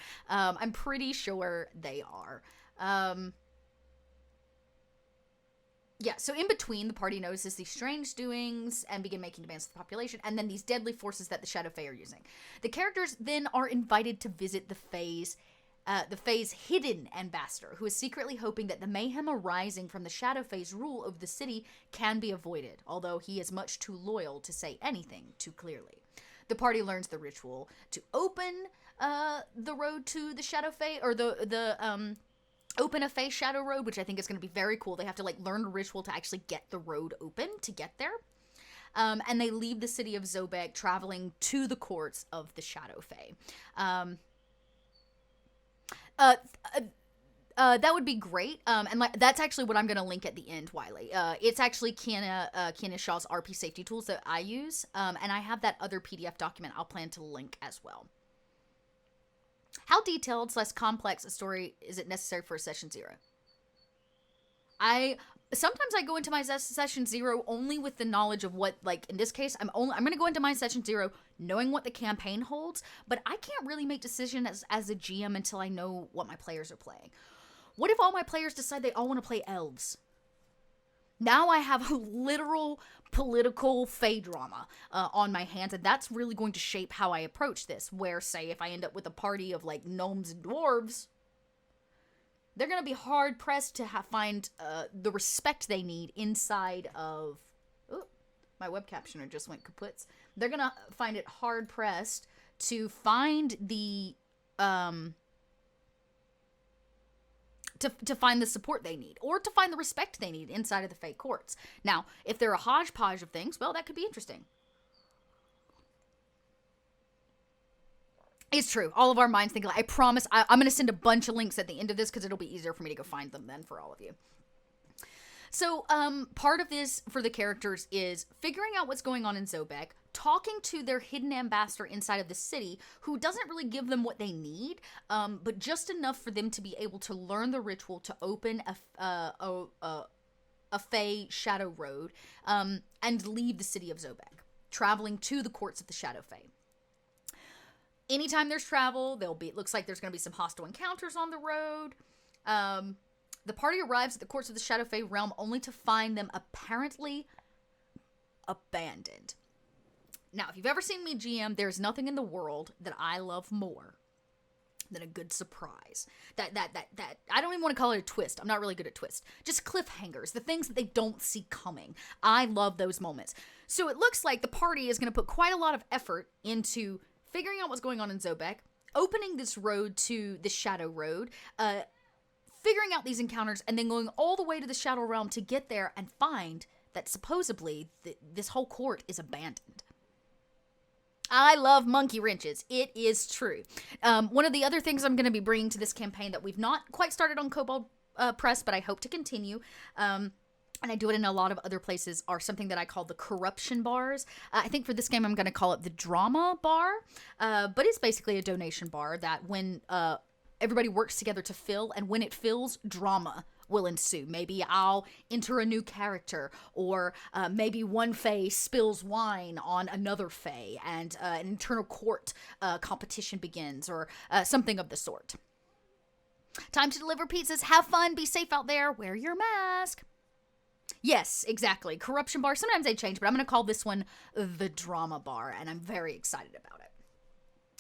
Yeah, so in between, the party notices these strange doings and begin making demands to the population, and then these deadly forces that the Shadow Fey are using. The characters then are invited to visit the Fey's hidden ambassador, who is secretly hoping that the mayhem arising from the Shadow Fey's rule over the city can be avoided, although he is much too loyal to say anything too clearly. The party learns the ritual to open the road to the Shadow Fey, or open a Fey Shadow Road, which I think is going to be very cool. They have to learn a ritual to actually get the road open to get there. And they leave the city of Zobek, traveling to the courts of the Shadow Fey. That would be great. And that's actually what I'm going to link at the end, Wiley. It's actually Kiana Shaw's RP safety tools that I use. And I have that other PDF document I'll plan to link as well. How detailed / complex a story is it necessary for a session 0? Sometimes I go into my session 0 only with the knowledge of what, in this case, I'm going to go into my session 0 knowing what the campaign holds, but I can't really make decisions as a GM until I know what my players are playing. What if all my players decide they all want to play elves? Now I have a literal political Fey drama on my hands, and that's really going to shape how I approach this, where, say, if I end up with a party of, gnomes and dwarves, they're going to be hard-pressed to find the respect they need inside of My web captioner just went kaputs. They're going to find it hard pressed to find the to find the support they need, or to find the respect they need inside of the Fey courts. Now, if they're a hodgepodge of things, well, that could be interesting. It's true. All of our minds think I promise. I'm going to send a bunch of links at the end of this because it'll be easier for me to go find them then for all of you. So, part of this for the characters is figuring out what's going on in Zobek, talking to their hidden ambassador inside of the city, who doesn't really give them what they need, but just enough for them to be able to learn the ritual to open a Fey Shadow Road, and leave the city of Zobek, traveling to the courts of the Shadow Fey. Anytime there's travel, it looks like there's going to be some hostile encounters on the road. The party arrives at the courts of the Shadow Fey realm only to find them apparently abandoned. Now, if you've ever seen me GM, there's nothing in the world that I love more than a good surprise. That I don't even want to call it a twist. I'm not really good at twists. Just cliffhangers, the things that they don't see coming. I love those moments. So it looks like the party is going to put quite a lot of effort into figuring out what's going on in Zobek, opening this road to the Shadow Road, figuring out these encounters, and then going all the way to the Shadow Realm to get there and find that supposedly this whole court is abandoned. I love monkey wrenches. It is true. One of the other things I'm going to be bringing to this campaign that we've not quite started on Kobold Press, but I hope to continue, and I do it in a lot of other places, are something that I call the corruption bars. I think for this game I'm going to call it the drama bar, but it's basically a donation bar that when everybody works together to fill, and when it fills, drama will ensue. Maybe I'll enter a new character, or maybe one Fey spills wine on another Fey, and an internal court competition begins, or something of the sort. Time to deliver pizzas. Have fun. Be safe out there. Wear your mask. Yes, exactly. Corruption bar. Sometimes they change, but I'm going to call this one the drama bar, and I'm very excited about it.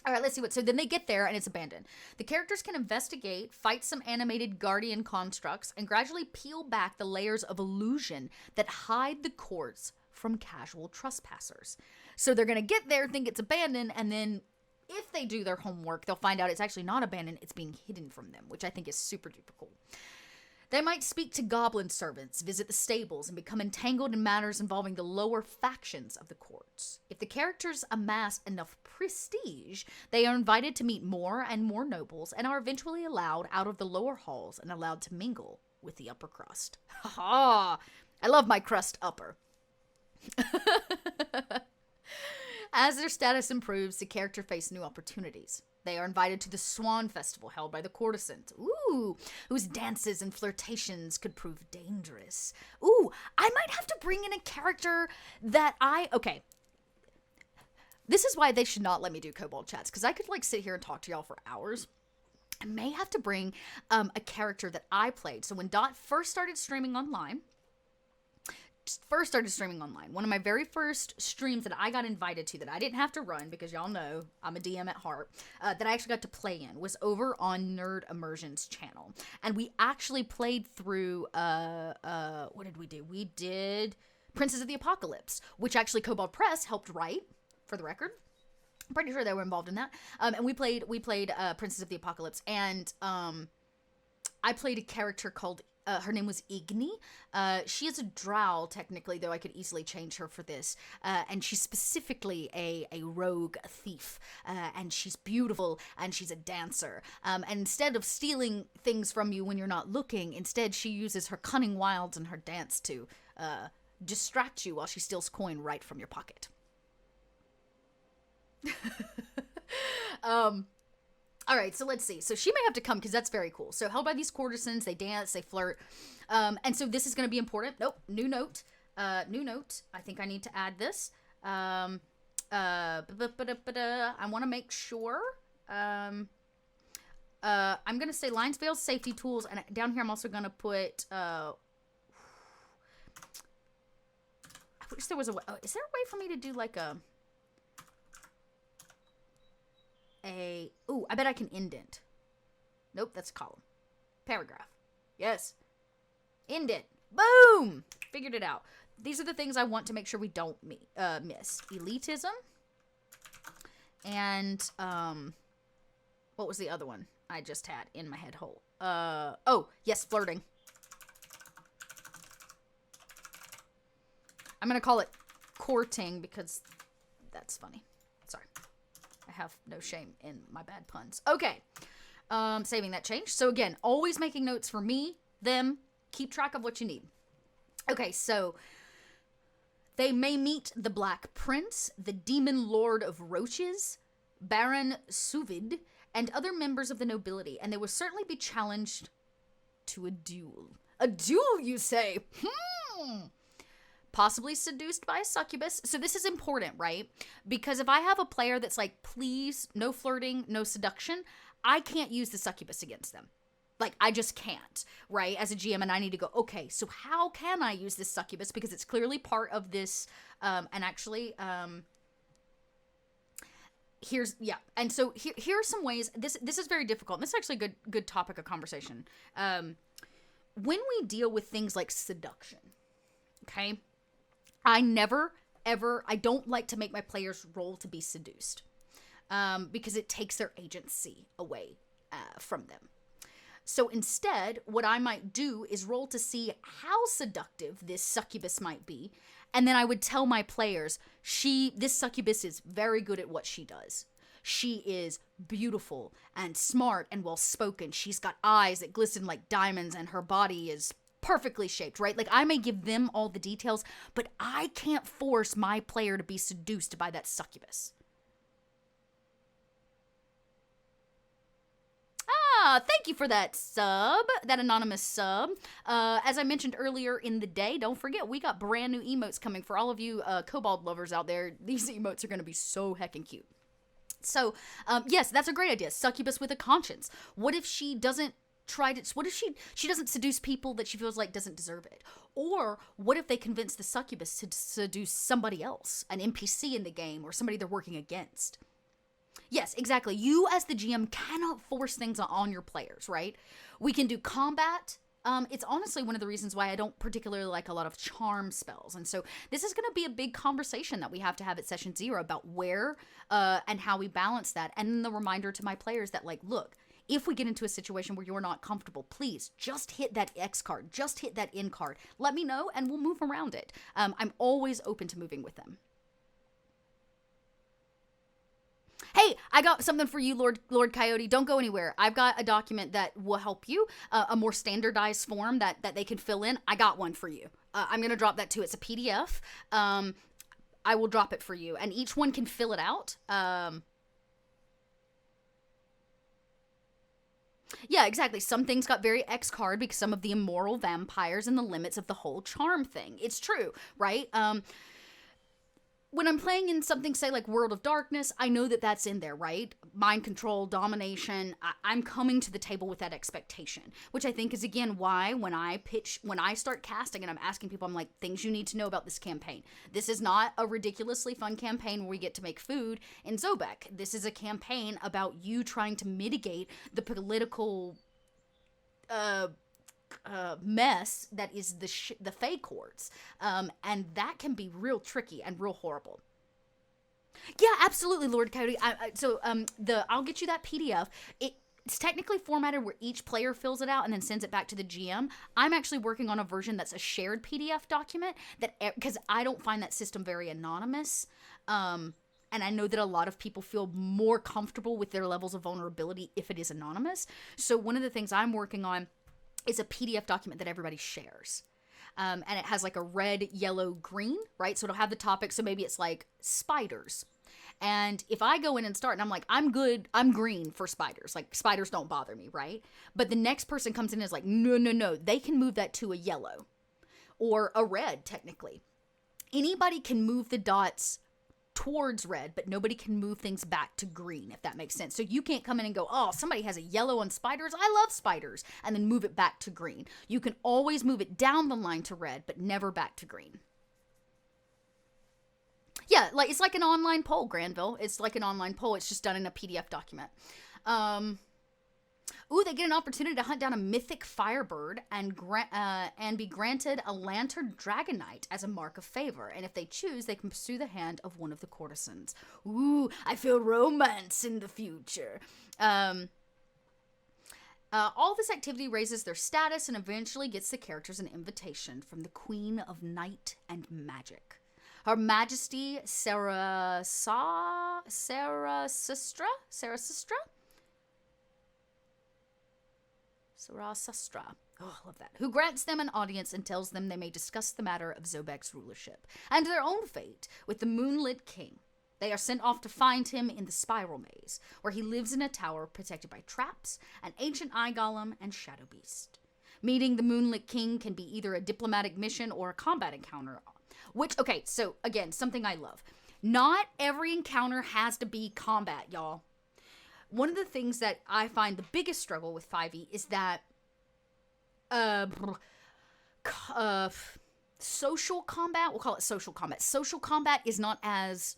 All right, let's see so then they get there and it's abandoned. The characters can investigate, fight some animated guardian constructs, and gradually peel back the layers of illusion that hide the courts from casual trespassers. So they're going to get there, think it's abandoned, and then if they do their homework, they'll find out it's actually not abandoned, it's being hidden from them, which I think is super duper cool. They might speak to goblin servants, visit the stables, and become entangled in matters involving the lower factions of the courts. If the characters amass enough prestige, they are invited to meet more and more nobles, and are eventually allowed out of the lower halls and allowed to mingle with the upper crust. Ha ha! I love my crust upper. As their status improves, the character face new opportunities. They are invited to the Swan Festival held by the courtesans, whose dances and flirtations could prove dangerous. I might have to bring in a character that okay. This is why they should not let me do Kobold chats, because I could sit here and talk to y'all for hours. I may have to bring a character that I played. So when Dot first started streaming online, one of my very first streams that I got invited to, that I didn't have to run because y'all know I'm a DM at heart, that I actually got to play in, was over on Nerd Immersion's channel. And we actually played through, what did we do? We did Princes of the Apocalypse, which actually Kobold Press helped write, for the record. I'm pretty sure they were involved in that. And we played Princes of the Apocalypse, and I played a character called her name was Igni. She is a drow, technically, though I could easily change her for this. And she's specifically a rogue thief. And she's beautiful, and she's a dancer. And instead of stealing things from you when you're not looking, instead she uses her cunning wilds and her dance to distract you while she steals coin right from your pocket. All right, so let's see. So she may have to come because that's very cool. So held by these courtesans, they dance, they flirt. And so this is going to be important. Nope, new note. I think I need to add this. I want to make sure. I'm going to say lines, veils, safety tools. And down here I'm also going to put... I wish there was a way... is there a way for me to do I bet I can indent. Nope, that's a column. Paragraph. Yes. Indent. Boom! Figured it out. these are the things I want to make sure we don't miss. Elitism. And, what was the other one I just had in my head hole? Oh, yes, flirting. I'm going to call it courting because that's funny. Sorry. I have no shame in my bad puns. Okay. Saving that change. So again, always making notes for me, them, keep track of what you need. Okay, so they may meet the Black Prince, the Demon Lord of Roaches, Baron Suvid, and other members of the nobility, and they will certainly be challenged to a duel. A duel, you say? Possibly seduced by a succubus. So this is important, right? Because if I have a player that's like, please, no flirting, no seduction, I can't use the succubus against them. Like, I just can't, right? As a GM, and I need to go, okay, so how can I use this succubus? Because it's clearly part of this, and actually, and so here are some ways, this is very difficult, and this is actually a good topic of conversation. When we deal with things like seduction, okay, I never, ever, I don't like to make my players roll to be seduced, because it takes their agency away from them. So instead, what I might do is roll to see how seductive this succubus might be, and then I would tell my players, this succubus is very good at what she does. She is beautiful and smart and well-spoken. She's got eyes that glisten like diamonds, and her body is perfectly shaped, right? Like, I may give them all the details, but I can't force my player to be seduced by that succubus. Thank you for that sub, that anonymous sub. As I mentioned earlier in the day, don't forget, we got brand new emotes coming for all of you Kobold lovers out there. These emotes are going to be so heckin' cute. So, yes, that's a great idea. Succubus with a conscience. What if she doesn't what if she doesn't seduce people that she feels like doesn't deserve it? Or what if they convince the succubus to seduce somebody else, an NPC in the game, or somebody they're working against? Yes, exactly. You as the GM cannot force things on your players, right? We can do combat. It's honestly one of the reasons why I don't particularly like a lot of charm spells. And so this is going to be a big conversation that we have to have at session 0 about where and how we balance that. And then the reminder to my players that, like, look, if we get into a situation where you're not comfortable, please just hit that X card, just hit that N card. Let me know and we'll move around it. I'm always open to moving with them. Hey, I got something for you, Lord Coyote. Don't go anywhere. I've got a document that will help you, a more standardized form that they can fill in. I got one for you. I'm going to drop that too. It's a PDF. I will drop it for you, and each one can fill it out. Yeah, exactly. Some things got very X card because some of the immoral vampires and the limits of the whole charm thing. It's true, right? When I'm playing in something, say, like World of Darkness, I know that that's in there, right? Mind control, domination. I'm coming to the table with that expectation, which I think is, again, why when I start casting and I'm asking people, I'm like, things you need to know about this campaign. This is not a ridiculously fun campaign where we get to make food in Zobek. This is a campaign about you trying to mitigate the political mess that is the Fey courts, and that can be real tricky and real horrible. Yeah, absolutely, Lord Coyote. I'll get you that PDF. It's technically formatted where each player fills it out and then sends it back to the GM. I'm actually working on a version that's a shared PDF document because I don't find that system very anonymous. And I know that a lot of people feel more comfortable with their levels of vulnerability if it is anonymous. So one of the things I'm working on is a PDF document that everybody shares. And it has like a red, yellow, green, right? So it'll have the topic. So maybe it's like spiders. And if I go in and start and I'm like, I'm good, I'm green for spiders. Like, spiders don't bother me, right? But the next person comes in and is like, no. They can move that to a yellow or a red, technically. Anybody can move the dots towards red, but nobody can move things back to green, if that makes sense. So you can't come in and go, oh, somebody has a yellow on spiders. I love spiders. And then move it back to green. You can always move it down the line to red, but never back to green. Yeah, like it's like an online poll, Granville. It's like an online poll. It's just done in a PDF document. Ooh, they get an opportunity to hunt down a mythic firebird and be granted a lantern dragonite as a mark of favor. And if they choose, they can pursue the hand of one of the courtesans. Ooh, I feel romance in the future. All this activity raises their status and eventually gets the characters an invitation from the Queen of Night and Magic. Her Majesty Sarasistra? Oh, I love that. Who grants them an audience and tells them they may discuss the matter of Zobek's rulership and their own fate with the Moonlit King. They are sent off to find him in the Spiral Maze, where he lives in a tower protected by traps, an ancient eye golem, and shadow beast. Meeting the Moonlit King can be either a diplomatic mission or a combat encounter. Okay, so again, something I love. Not every encounter has to be combat, y'all. One of the things that I find the biggest struggle with 5e is that social combat, we'll call it social combat. Social combat is not as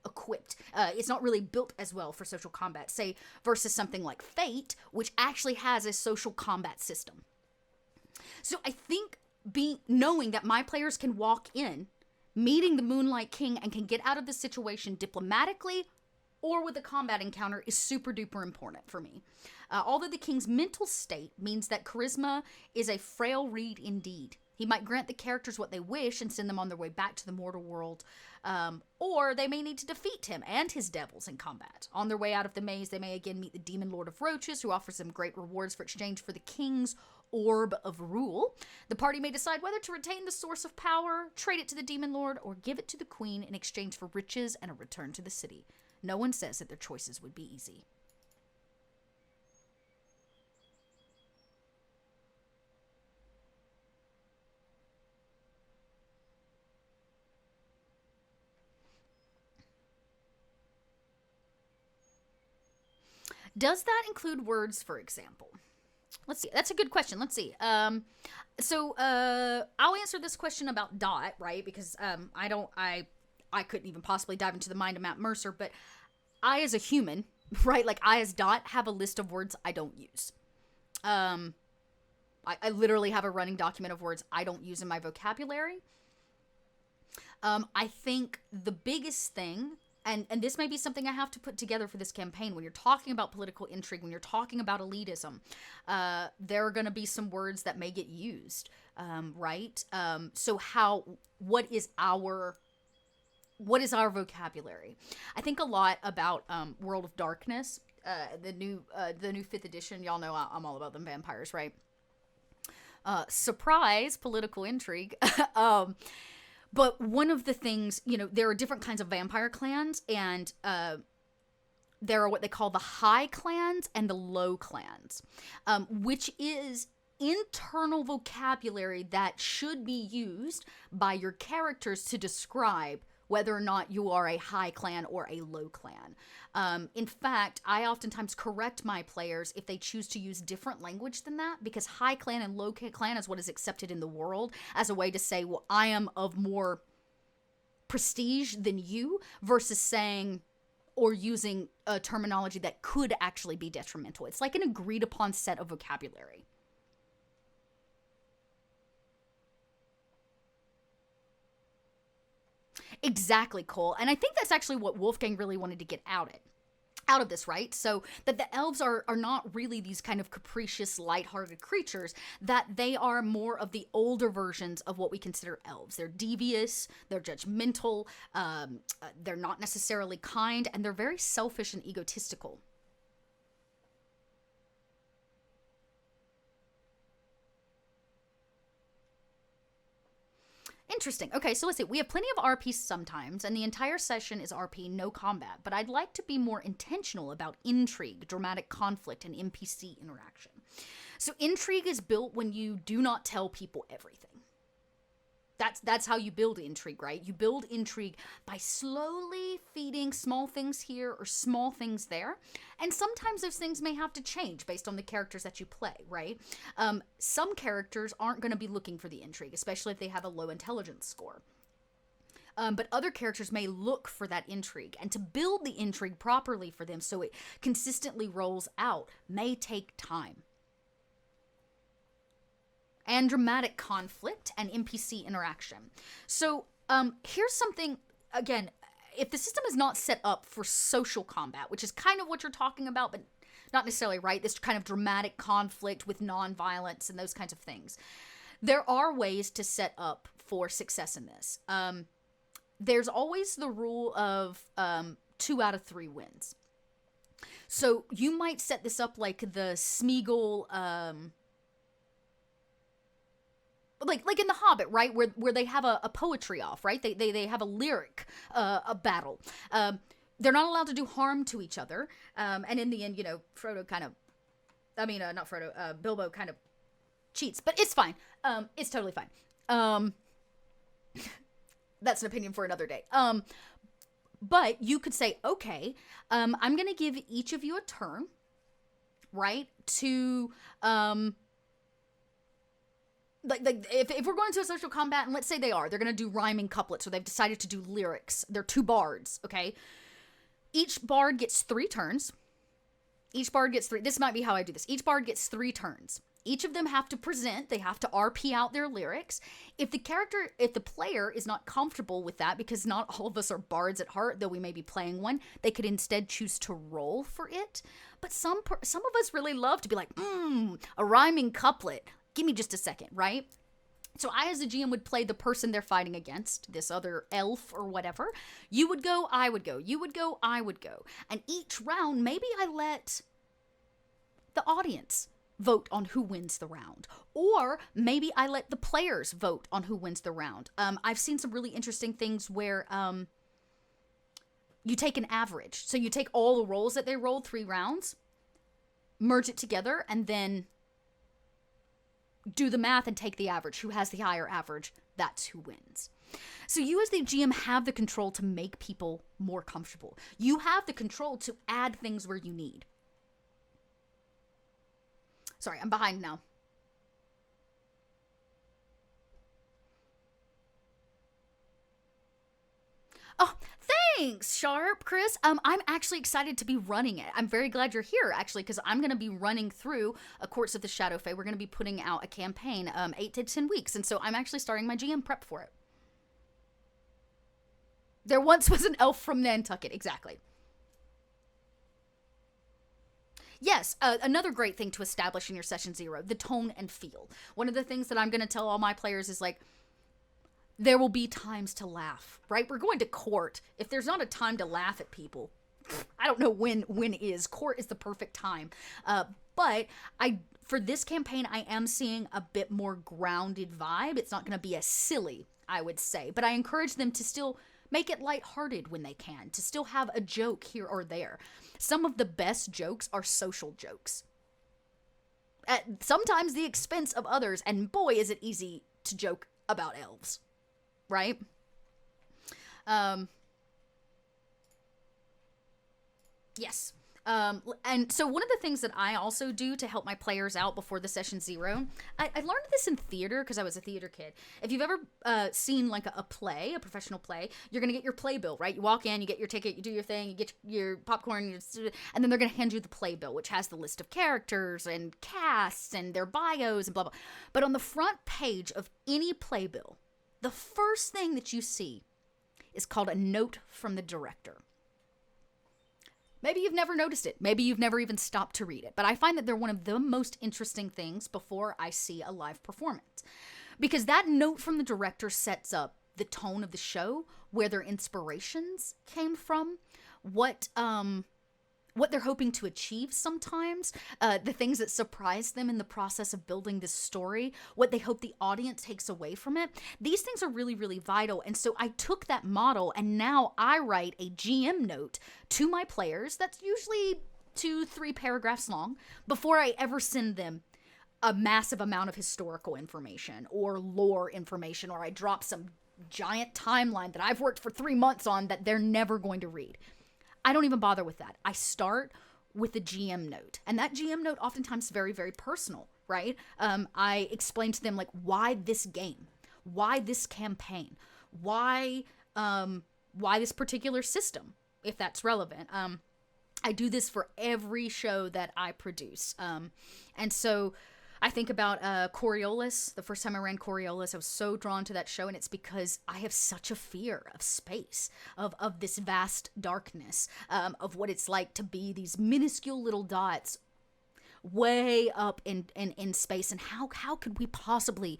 equipped. It's not really built as well for social combat, say, versus something like Fate, which actually has a social combat system. So I think knowing that my players can walk in, meeting the Moonlight King, and can get out of the situation diplomatically or with a combat encounter is super duper important for me. Although the king's mental state means that charisma is a frail reed indeed. He might grant the characters what they wish and send them on their way back to the mortal world, or they may need to defeat him and his devils in combat. On their way out of the maze, they may again meet the Demon Lord of Roaches, who offers them great rewards for exchange for the king's orb of rule. The party may decide whether to retain the source of power, trade it to the Demon Lord, or give it to the queen in exchange for riches and a return to the city. No one says that their choices would be easy. Does that include words, for example? Let's see. That's a good question. Let's see. I'll answer this question about Dot, right? Because I couldn't even possibly dive into the mind of Matt Mercer, but I as a human, right? Like I as Dot have a list of words I don't use. I literally have a running document of words I don't use in my vocabulary. I think the biggest thing, and this may be something I have to put together for this campaign, when you're talking about political intrigue, when you're talking about elitism, there are going to be some words that may get used, right? So what is our vocabulary? I think a lot about World of Darkness, the new 5th edition. Y'all know I'm all about them vampires, right? Surprise, political intrigue. But one of the things, there are different kinds of vampire clans, and there are what they call the high clans and the low clans, which is internal vocabulary that should be used by your characters to describe whether or not you are a high clan or a low clan. In fact, I oftentimes correct my players if they choose to use different language than that, because high clan and low clan is what is accepted in the world as a way to say, well, I am of more prestige than you, versus saying or using a terminology that could actually be detrimental. It's like an agreed upon set of vocabulary. Exactly, Cole. And I think that's actually what Wolfgang really wanted to get out of this, right? So that the elves are not really these kind of capricious, lighthearted creatures, that they are more of the older versions of what we consider elves. They're devious, they're judgmental, they're not necessarily kind, and they're very selfish and egotistical. Interesting. Okay, so let's see. We have plenty of RP sometimes, and the entire session is RP, no combat, but I'd like to be more intentional about intrigue, dramatic conflict, and NPC interaction. So intrigue is built when you do not tell people everything. That's how you build intrigue, right? You build intrigue by slowly feeding small things here or small things there. And sometimes those things may have to change based on the characters that you play, right? Some characters aren't going to be looking for the intrigue, especially if they have a low intelligence score. But other characters may look for that intrigue, and to build the intrigue properly for them so it consistently rolls out may take time. And dramatic conflict and NPC interaction. So here's something, again, if the system is not set up for social combat, which is kind of what you're talking about, but not necessarily, right? This kind of dramatic conflict with non-violence and those kinds of things. There are ways to set up for success in this. There's always the rule of 2 out of 3 wins. So you might set this up like the Smeagol, like in The Hobbit, right? Where they have a poetry off, right? They have a lyric, a battle. They're not allowed to do harm to each other. And in the end, Frodo kind of, not Frodo, Bilbo kind of cheats, but it's fine. It's totally fine. That's an opinion for another day. But you could say, okay, I'm going to give each of you a turn, right? To, if we're going to a social combat, and let's say they're going to do rhyming couplets, or they've decided to do lyrics. They're 2 bards, okay? Each bard gets 3 turns. Each bard gets 3. This might be how I do this. Each bard gets 3 turns. Each of them have to present. They have to RP out their lyrics. If the player is not comfortable with that, because not all of us are bards at heart, though we may be playing one, they could instead choose to roll for it. But some of us really love to be like, a rhyming couplet. Give me just a second, right? So I, as a GM, would play the person they're fighting against, this other elf or whatever. You would go, I would go. You would go, I would go. And each round, maybe I let the audience vote on who wins the round. Or maybe I let the players vote on who wins the round. I've seen some really interesting things where you take an average. So you take all the rolls that they rolled 3 rounds, merge it together, and then do the math and take the average. Who has the higher average, that's who wins. So you as the GM have the control to make people more comfortable. You have the control to add things where you need. Sorry, I'm behind now. Oh, thanks, Sharp, Chris. I'm actually excited to be running it. I'm very glad you're here, actually, because I'm going to be running through A Courts of the Shadow Fey. We're going to be putting out a campaign 8 to 10 weeks, and so I'm actually starting my GM prep for it. There once was an elf from Nantucket, exactly. Yes, another great thing to establish in your session 0, the tone and feel. One of the things that I'm going to tell all my players is like, there will be times to laugh, right? We're going to court. If there's not a time to laugh at people, I don't know when is. Court is the perfect time. But for this campaign, I am seeing a bit more grounded vibe. It's not going to be as silly, I would say. But I encourage them to still make it lighthearted when they can, to still have a joke here or there. Some of the best jokes are social jokes. At sometimes the expense of others, and boy, is it easy to joke about elves, right? Yes. And so one of the things that I also do to help my players out before the session 0, I learned this in theater because I was a theater kid. If you've ever seen like a play, a professional play, you're going to get your playbill, right? You walk in, you get your ticket, you do your thing, you get your popcorn, and then they're going to hand you the playbill, which has the list of characters and casts and their bios and blah, blah. But on the front page of any playbill, the first thing that you see is called a note from the director. Maybe you've never noticed it. Maybe you've never even stopped to read it. But I find that they're one of the most interesting things before I see a live performance. Because that note from the director sets up the tone of the show, where their inspirations came from, what they're hoping to achieve sometimes, the things that surprise them in the process of building this story, what they hope the audience takes away from it. These things are really, really vital. And so I took that model, and now I write a GM note to my players that's usually 2-3 paragraphs long before I ever send them a massive amount of historical information or lore information, or I drop some giant timeline that I've worked for 3 months on that they're never going to read. I don't even bother with that. I start with a GM note. And that GM note oftentimes is very, very personal, right? I explain to them, like, why this game? Why this campaign? Why why this particular system, if that's relevant. I do this for every show that I produce. And so I think about Coriolis. The first time I ran Coriolis, I was so drawn to that show, and it's because I have such a fear of space, of this vast darkness, of what it's like to be these minuscule little dots way up in space, and how could we possibly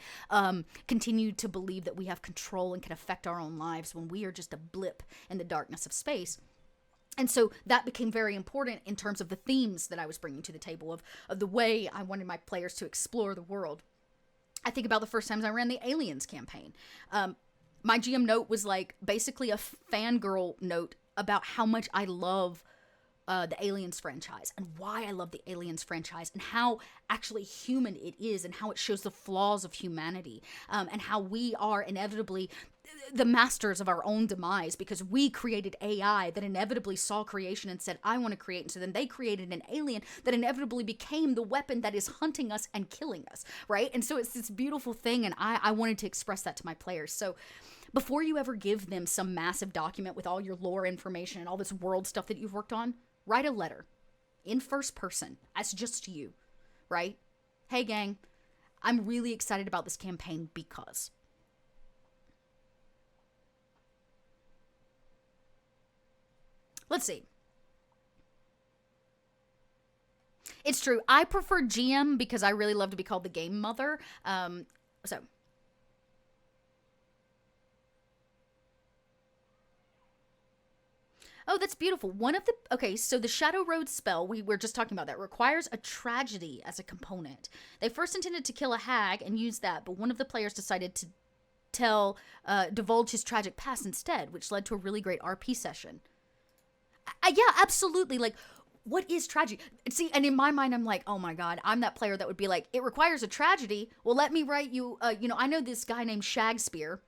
continue to believe that we have control and can affect our own lives when we are just a blip in the darkness of space. And so that became very important in terms of the themes that I was bringing to the table, of the way I wanted my players to explore the world. I think about the first times I ran the Aliens campaign. My GM note was like basically a fangirl note about how much I love the Aliens franchise, and why I love the Aliens franchise, and how actually human it is, and how it shows the flaws of humanity, and how we are inevitably the masters of our own demise, because we created AI that inevitably saw creation and said, I want to create. And so then they created an alien that inevitably became the weapon that is hunting us and killing us, right? And so it's this beautiful thing, and I wanted to express that to my players. So before you ever give them some massive document with all your lore information and all this world stuff that you've worked on, write a letter in first person as just you, right? Hey gang, I'm really excited about this campaign because. Let's see. It's true. I prefer GM because I really love to be called the game mother. So oh, that's beautiful. Okay, so the Shadow Road spell, we were just talking about that, requires a tragedy as a component. They first intended to kill a hag and use that, but one of the players decided to divulge his tragic past instead, which led to a really great RP session. Yeah, absolutely. Like, what is tragedy? See, and in my mind, I'm like, oh my God, I'm that player that would be like, it requires a tragedy. Well, let me write you, I know this guy named Shakespeare,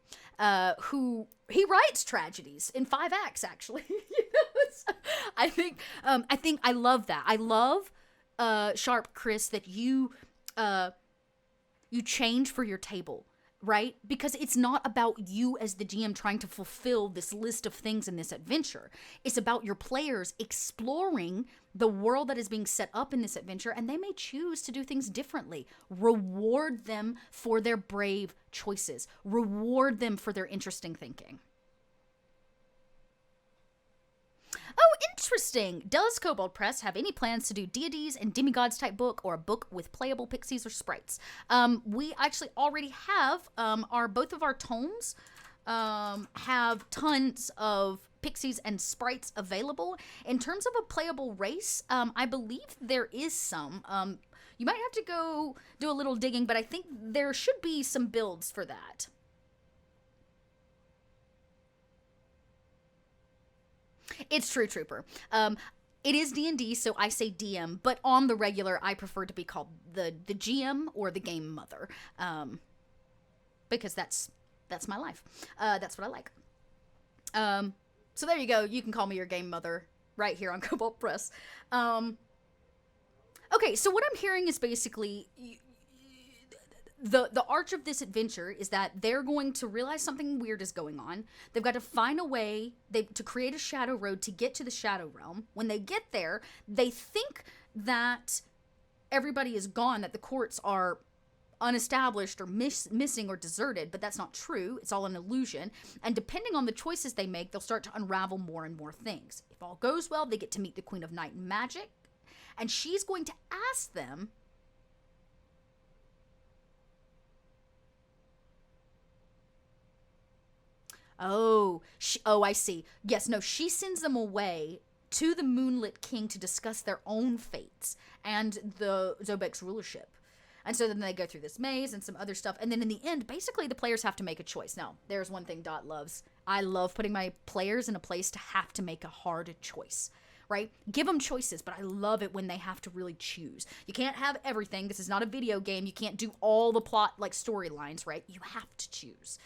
who, he writes tragedies in 5 acts, actually. So I think I love that. I love, Sharp Chris, that you change for your table, right? Because it's not about you as the GM trying to fulfill this list of things in this adventure. It's about your players exploring the world that is being set up in this adventure, and they may choose to do things differently. Reward them for their brave choices. Reward them for their interesting thinking. Oh, interesting. Does Kobold Press have any plans to do deities and demigods type book, or a book with playable pixies or sprites? We actually already have, both of our tomes have tons of pixies and sprites available. In terms of a playable race, I believe there is some. You might have to go do a little digging, but I think there should be some builds for that. It's true, Trooper. It is D&D, so I say DM, but on the regular, I prefer to be called the GM or the game mother, because that's my life. That's what I like. So there you go. You can call me your game mother right here on Kobold Press. Okay, so what I'm hearing is basically the arch of this adventure is that they're going to realize something weird is going on. They've got to find a way to create a shadow road to get to the shadow realm. When they get there, they think that everybody is gone, that the courts are unestablished or missing or deserted, but that's not true. It's all an illusion. And depending on the choices they make, they'll start to unravel more and more things. If all goes well, they get to meet the Queen of Night and Magic, and she's going to ask them, I see. Yes, no, she sends them away to the Moonlit King to discuss their own fates and the Zobek's rulership. And so then they go through this maze and some other stuff. And then in the end, basically the players have to make a choice. Now, there's one thing Dot loves. I love putting my players in a place to have to make a hard choice, right? Give them choices, but I love it when they have to really choose. You can't have everything. This is not a video game. You can't do all the plot, like, storylines, right? You have to choose.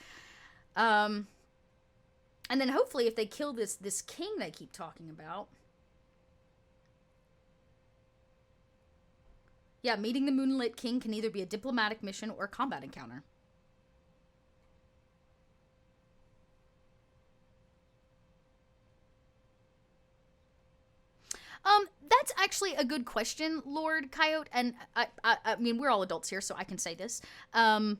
And then hopefully if they kill this king they keep talking about. Yeah, meeting the Moonlit King can either be a diplomatic mission or a combat encounter. That's actually a good question, Lord Coyote, and I mean, we're all adults here, so I can say this. As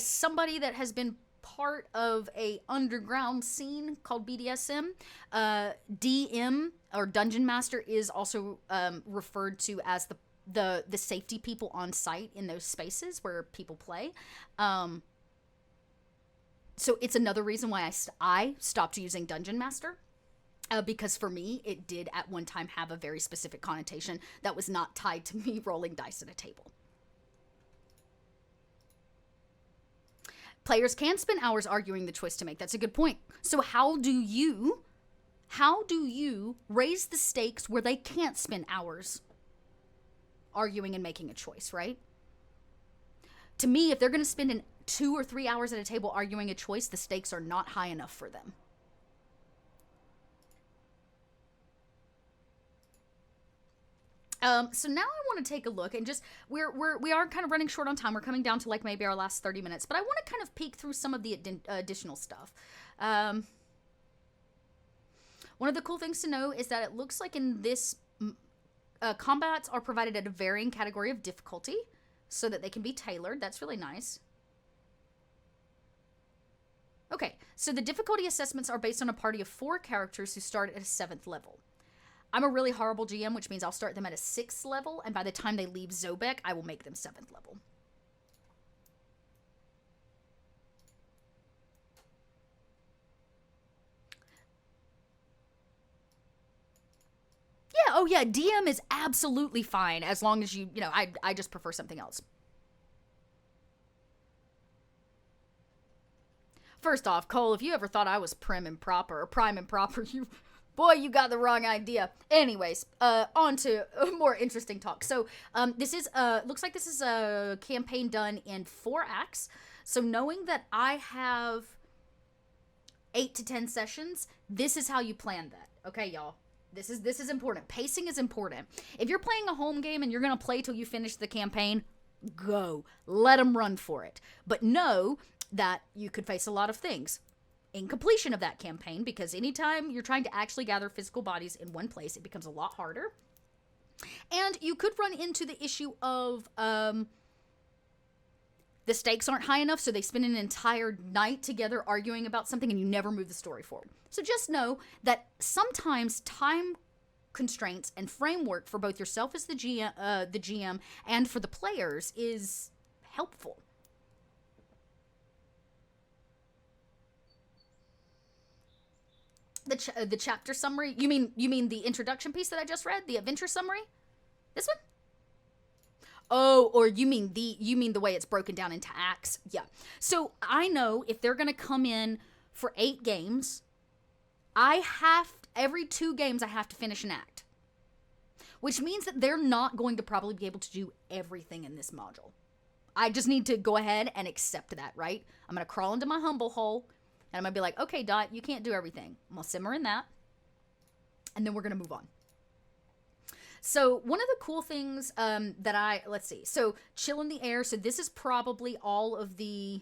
somebody that has been part of a underground scene called BDSM, DM or Dungeon Master is also referred to as the safety people on site in those spaces where people play. So it's another reason why I stopped using Dungeon Master. Because for me, it did at one time have a very specific connotation that was not tied to me rolling dice at a table. Players can spend hours arguing the choice to make. That's a good point. So how do you raise the stakes where they can't spend hours arguing and making a choice, right? To me, if they're going to spend 2 or 3 hours at a table arguing a choice, the stakes are not high enough for them. So now I want to take a look and just, we are kind of running short on time. We're coming down to like maybe our last 30 minutes, but I want to kind of peek through some of the additional stuff. One of the cool things to know is that it looks like in this, combats are provided at a varying category of difficulty so that they can be tailored. That's really nice. Okay, so the difficulty assessments are based on a party of 4 characters who start at a 7th level. I'm a really horrible GM, which means I'll start them at a 6th level, and by the time they leave Zobek, I will make them 7th level. Yeah, oh yeah, DM is absolutely fine, as long as you know, I just prefer something else. First off, Cole, if you ever thought I was prime and proper, boy, you got the wrong idea. Anyways, on to a more interesting talk. So, this is, looks like this is a campaign done in 4 acts. So knowing that I have 8 to 10 sessions, this is how you plan that. Okay, y'all. This is important. Pacing is important. If you're playing a home game and you're going to play till you finish the campaign, go. Let them run for it. But know that you could face a lot of things in completion of that campaign, because anytime you're trying to actually gather physical bodies in one place, it becomes a lot harder. And you could run into the issue of the stakes aren't high enough, so they spend an entire night together arguing about something and you never move the story forward. So just know that sometimes time constraints and framework for both yourself as the GM and for the players is helpful. The chapter summary? You mean the introduction piece that I just read? The adventure summary? This one? Oh, or you mean the way it's broken down into acts? Yeah. So I know if they're gonna come in for 8 games, every 2 games I have to finish an act. Which means that they're not going to probably be able to do everything in this module. I just need to go ahead and accept that, right? I'm gonna crawl into my humble hole, and I'm going to be like, okay, Dot, you can't do everything. I'm going to simmer in that. And then we're going to move on. So one of the cool things let's see. So chill in the air. So this is probably all of the,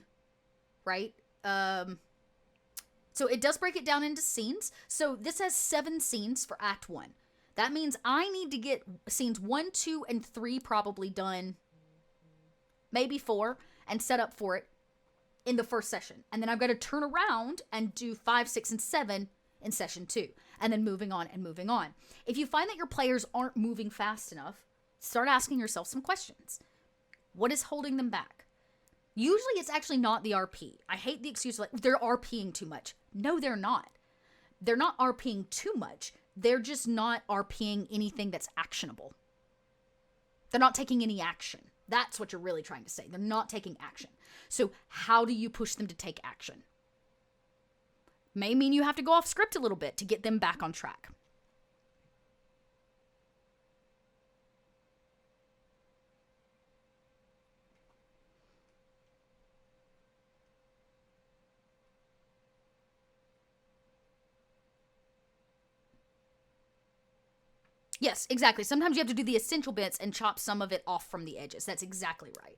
right? So it does break it down into scenes. So this has 7 scenes for Act 1. That means I need to get scenes 1, 2, and 3 probably done. Maybe 4. And set up for it in the first session. And then I've got to turn around and do 5, 6, and 7 in session 2. And then moving on and moving on. If you find that your players aren't moving fast enough, start asking yourself some questions. What is holding them back? Usually it's actually not the RP. I hate the excuse like, they're RPing too much. No, they're not. They're not RPing too much. They're just not RPing anything that's actionable. They're not taking any action. That's what you're really trying to say. They're not taking action. So how do you push them to take action? May mean you have to go off script a little bit to get them back on track. Yes, exactly. Sometimes you have to do the essential bits and chop some of it off from the edges. That's exactly right.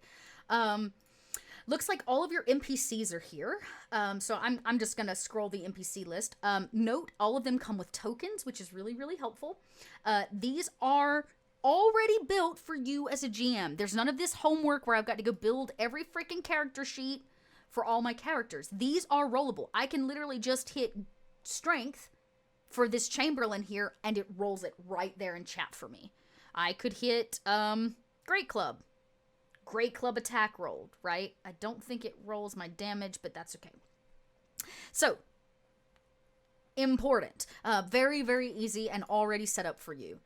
Looks like all of your NPCs are here. So I'm just going to scroll the NPC list. Note, all of them come with tokens, which is really, really helpful. These are already built for you as a GM. There's none of this homework where I've got to go build every freaking character sheet for all my characters. These are rollable. I can literally just hit strength for this Chamberlain here, and it rolls it right there in chat for me. I could hit Great Club. Great Club attack rolled, right? I don't think it rolls my damage, but that's okay. So, important. Very, very easy and already set up for you.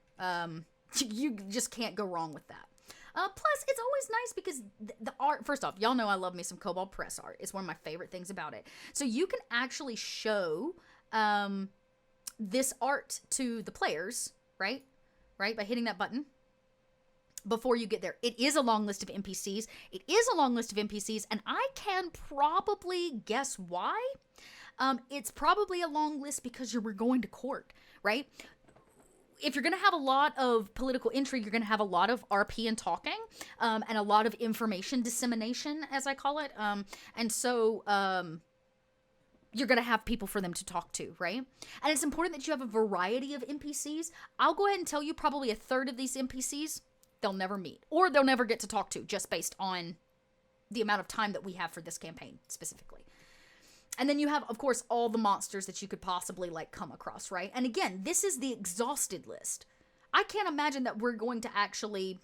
You just can't go wrong with that. Plus, it's always nice because the art, first off, y'all know I love me some Kobold Press art. It's one of my favorite things about it. So you can actually show this art to the players, right? By hitting that button before you get there. It is a long list of NPCs. And I can probably guess why. It's probably a long list because you were going to court, right? If you're going to have a lot of political intrigue, you're going to have a lot of RP and talking, and a lot of information dissemination, as I call it. And so you're going to have people for them to talk to, right? And it's important that you have a variety of NPCs. I'll go ahead and tell you probably a third of these NPCs, they'll never meet, or they'll never get to talk to, just based on the amount of time that we have for this campaign specifically. And then you have, of course, all the monsters that you could possibly, like, come across, right? And again, this is the exhausted list. I can't imagine that we're going to actually...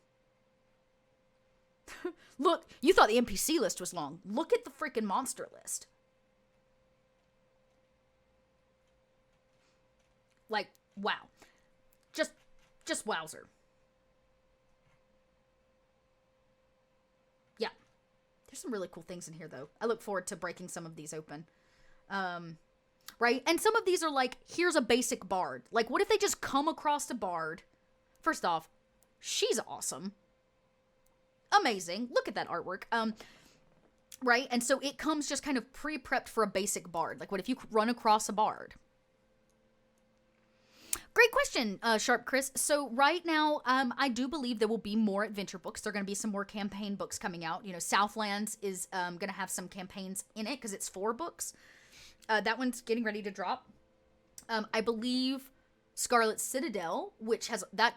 Look, you thought the NPC list was long. Look at the freaking monster list. Like, wow. Just wowzer. Yeah. There's some really cool things in here, though. I look forward to breaking some of these open. Right? And some of these are like, here's a basic bard. Like, what if they just come across a bard? First off, she's awesome. Amazing. Look at that artwork. Right? And so it comes just kind of pre-prepped for a basic bard. Like, what if you run across a bard? Great question, Sharp Chris. So right now, I do believe there will be more adventure books. There are going to be some more campaign books coming out. You know, Southlands is going to have some campaigns in it because it's 4 books. That one's getting ready to drop. I believe Scarlet Citadel, which has that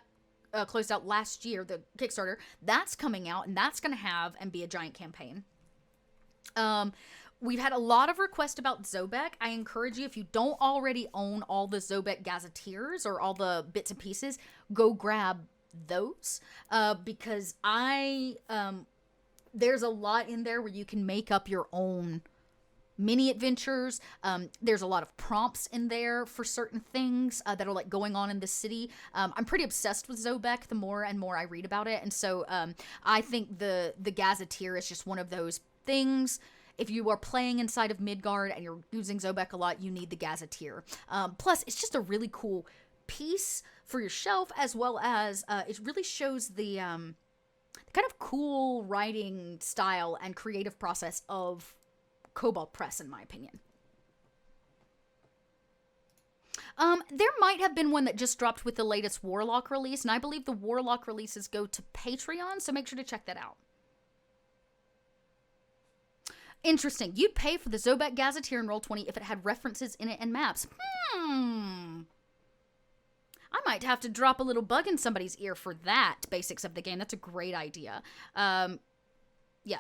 closed out last year, the Kickstarter, that's coming out, and that's going to have and be a giant campaign. We've had a lot of requests about Zobek. I encourage you, if you don't already own all the Zobek Gazetteers or all the bits and pieces, go grab those, because there's a lot in there where you can make up your own mini adventures. There's a lot of prompts in there for certain things that are like going on in the city. I'm pretty obsessed with Zobek the more and more I read about it, and so I think the Gazetteer is just one of those things. If you are playing inside of Midgard and you're using Zobek a lot, you need the Gazetteer. Plus, it's just a really cool piece for your shelf, as well as it really shows the kind of cool writing style and creative process of Kobold Press, in my opinion. There might have been one that just dropped with the latest Warlock release, and I believe the Warlock releases go to Patreon, so make sure to check that out. Interesting. You'd pay for the Zobek Gazetteer in Roll20 if it had references in it and maps. I might have to drop a little bug in somebody's ear for that, basics of the game. That's a great idea. Yeah.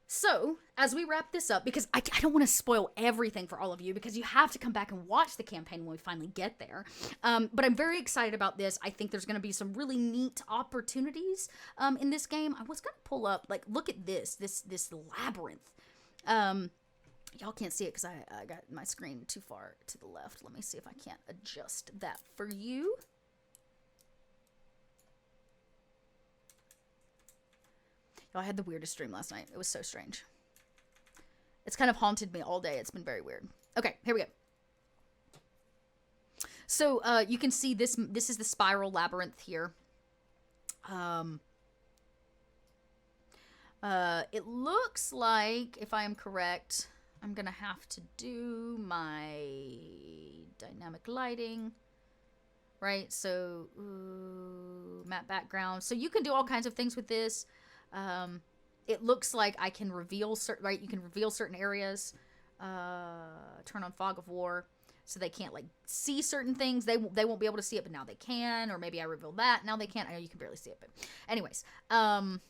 So, as we wrap this up, because I don't want to spoil everything for all of you, because you have to come back and watch the campaign when we finally get there. But I'm very excited about this. I think there's going to be some really neat opportunities in this game. I was going to pull up, like, look at this labyrinth. Y'all can't see it because I got my screen too far to the left. Let me see if I can't adjust that for you. I had the weirdest dream last night. It was so strange. It's kind of haunted me all day. It's been very weird. Okay, here we go. So, you can see this is the spiral labyrinth here. It looks like, if I am correct, I'm going to have to do my dynamic lighting. Right? So, map background. So, you can do all kinds of things with this. it looks like I can reveal certain, right? You can reveal certain areas. Turn on Fog of War, so they can't like see certain things. They won't be able to see it, but now they can. Or maybe I reveal that, now they can't. I know you can barely see it, but anyways, I'm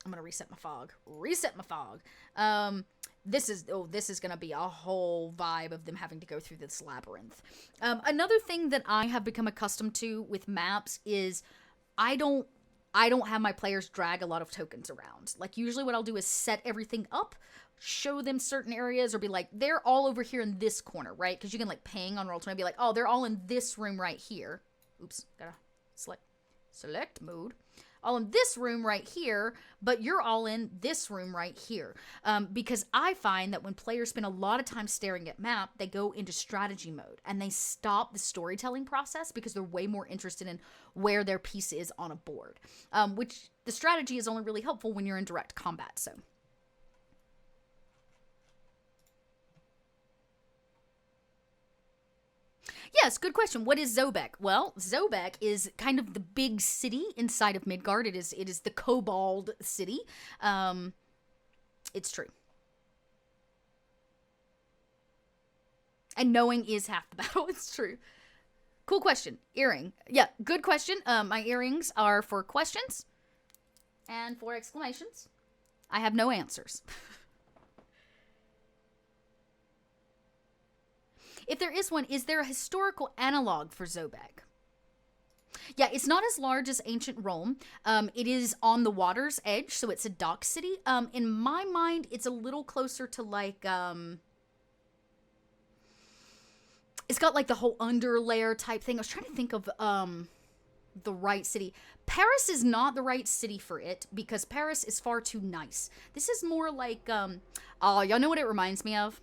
gonna reset my fog. This is gonna be a whole vibe of them having to go through this labyrinth. Another thing that I have become accustomed to with maps is I don't have my players drag a lot of tokens around. Like, usually what I'll do is set everything up, show them certain areas, or be like, they're all over here in this corner, right? Because you can like ping on Roll20, be like, oh, they're all in this room right here. Oops, gotta select mode. All in this room right here, but you're all in this room right here. Because I find that when players spend a lot of time staring at map, they go into strategy mode and they stop the storytelling process because they're way more interested in where their piece is on a board. Which the strategy is only really helpful when you're in direct combat, so. Yes, good question. What is Zobek? Well, Zobek is kind of the big city inside of Midgard. It is the Kobold city. It's true. And knowing is half the battle. It's true. Cool question. Earring. Yeah, good question. My earrings are for questions and for exclamations. I have no answers. If there is one, is there a historical analog for Zobek? Yeah, it's not as large as ancient Rome. It is on the water's edge, so it's a dock city. In my mind, it's a little closer to like, it's got like the whole underlayer type thing. I was trying to think of the right city. Paris is not the right city for it because Paris is far too nice. This is more like, oh, y'all know what it reminds me of?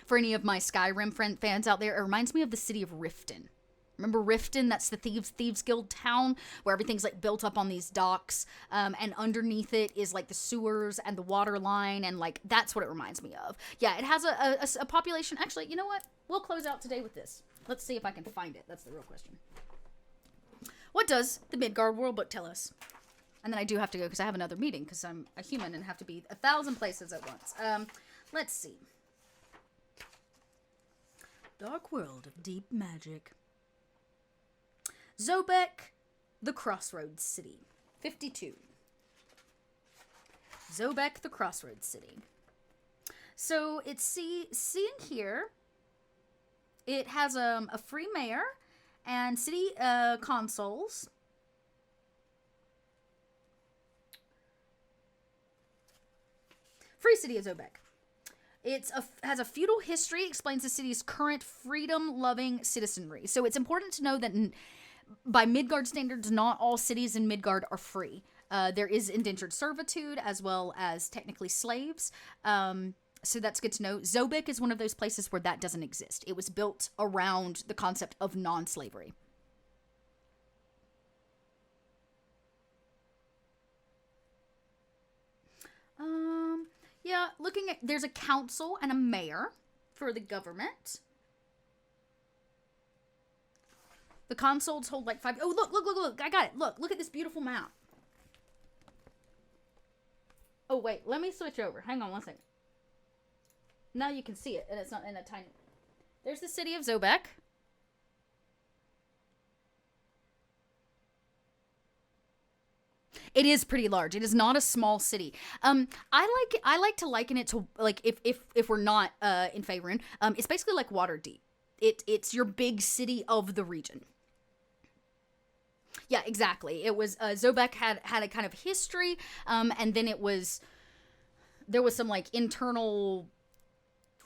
For any of my Skyrim fans out there, it reminds me of the city of Riften. Remember Riften? That's the Thieves Guild town where everything's like built up on these docks, and underneath it is like the sewers and the water line, and like that's what it reminds me of. Yeah, it has a population. Actually, you know what? We'll close out today with this. Let's see if I can find it. That's the real question. What does the Midgard Worldbook tell us? And then I do have to go because I have another meeting because I'm a human and have to be 1,000 places at once. Let's see. Dark world of deep magic. Zobek, the Crossroads City. 52. Zobek, the Crossroads City. So it's seeing here, it has a free mayor and city consuls. Free city of Zobek. Has a feudal history, explains the city's current freedom-loving citizenry. So it's important to know that by Midgard standards, not all cities in Midgard are free. There is indentured servitude as well as technically slaves. So that's good to know. Zobek is one of those places where that doesn't exist. It was built around the concept of non-slavery. Yeah, looking at, there's a council and a mayor for the government. The consuls hold like 5. Oh, look, I got it. Look at this beautiful map. Oh, wait, let me switch over. Hang on one second. Now you can see it, and it's not in a tiny. There's the city of Zobek. It is pretty large. It is not a small city. I like to liken it to like if we're not in Faerun, it's basically like Waterdeep. It's your big city of the region. Yeah, exactly. It was Zobek had a kind of history, and then there was some like internal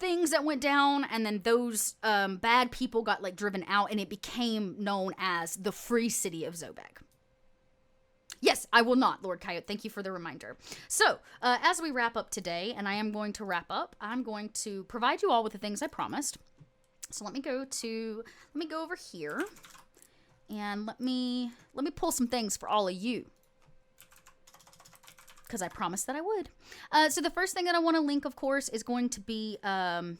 things that went down, and then those bad people got like driven out, and it became known as the Free City of Zobek. Yes, I will not, Lord Coyote. Thank you for the reminder. So, as we wrap up today, and I am going to wrap up, I'm going to provide you all with the things I promised. So let me go over here, and let me pull some things for all of you, because I promised that I would. So the first thing that I want to link, of course, is going to be the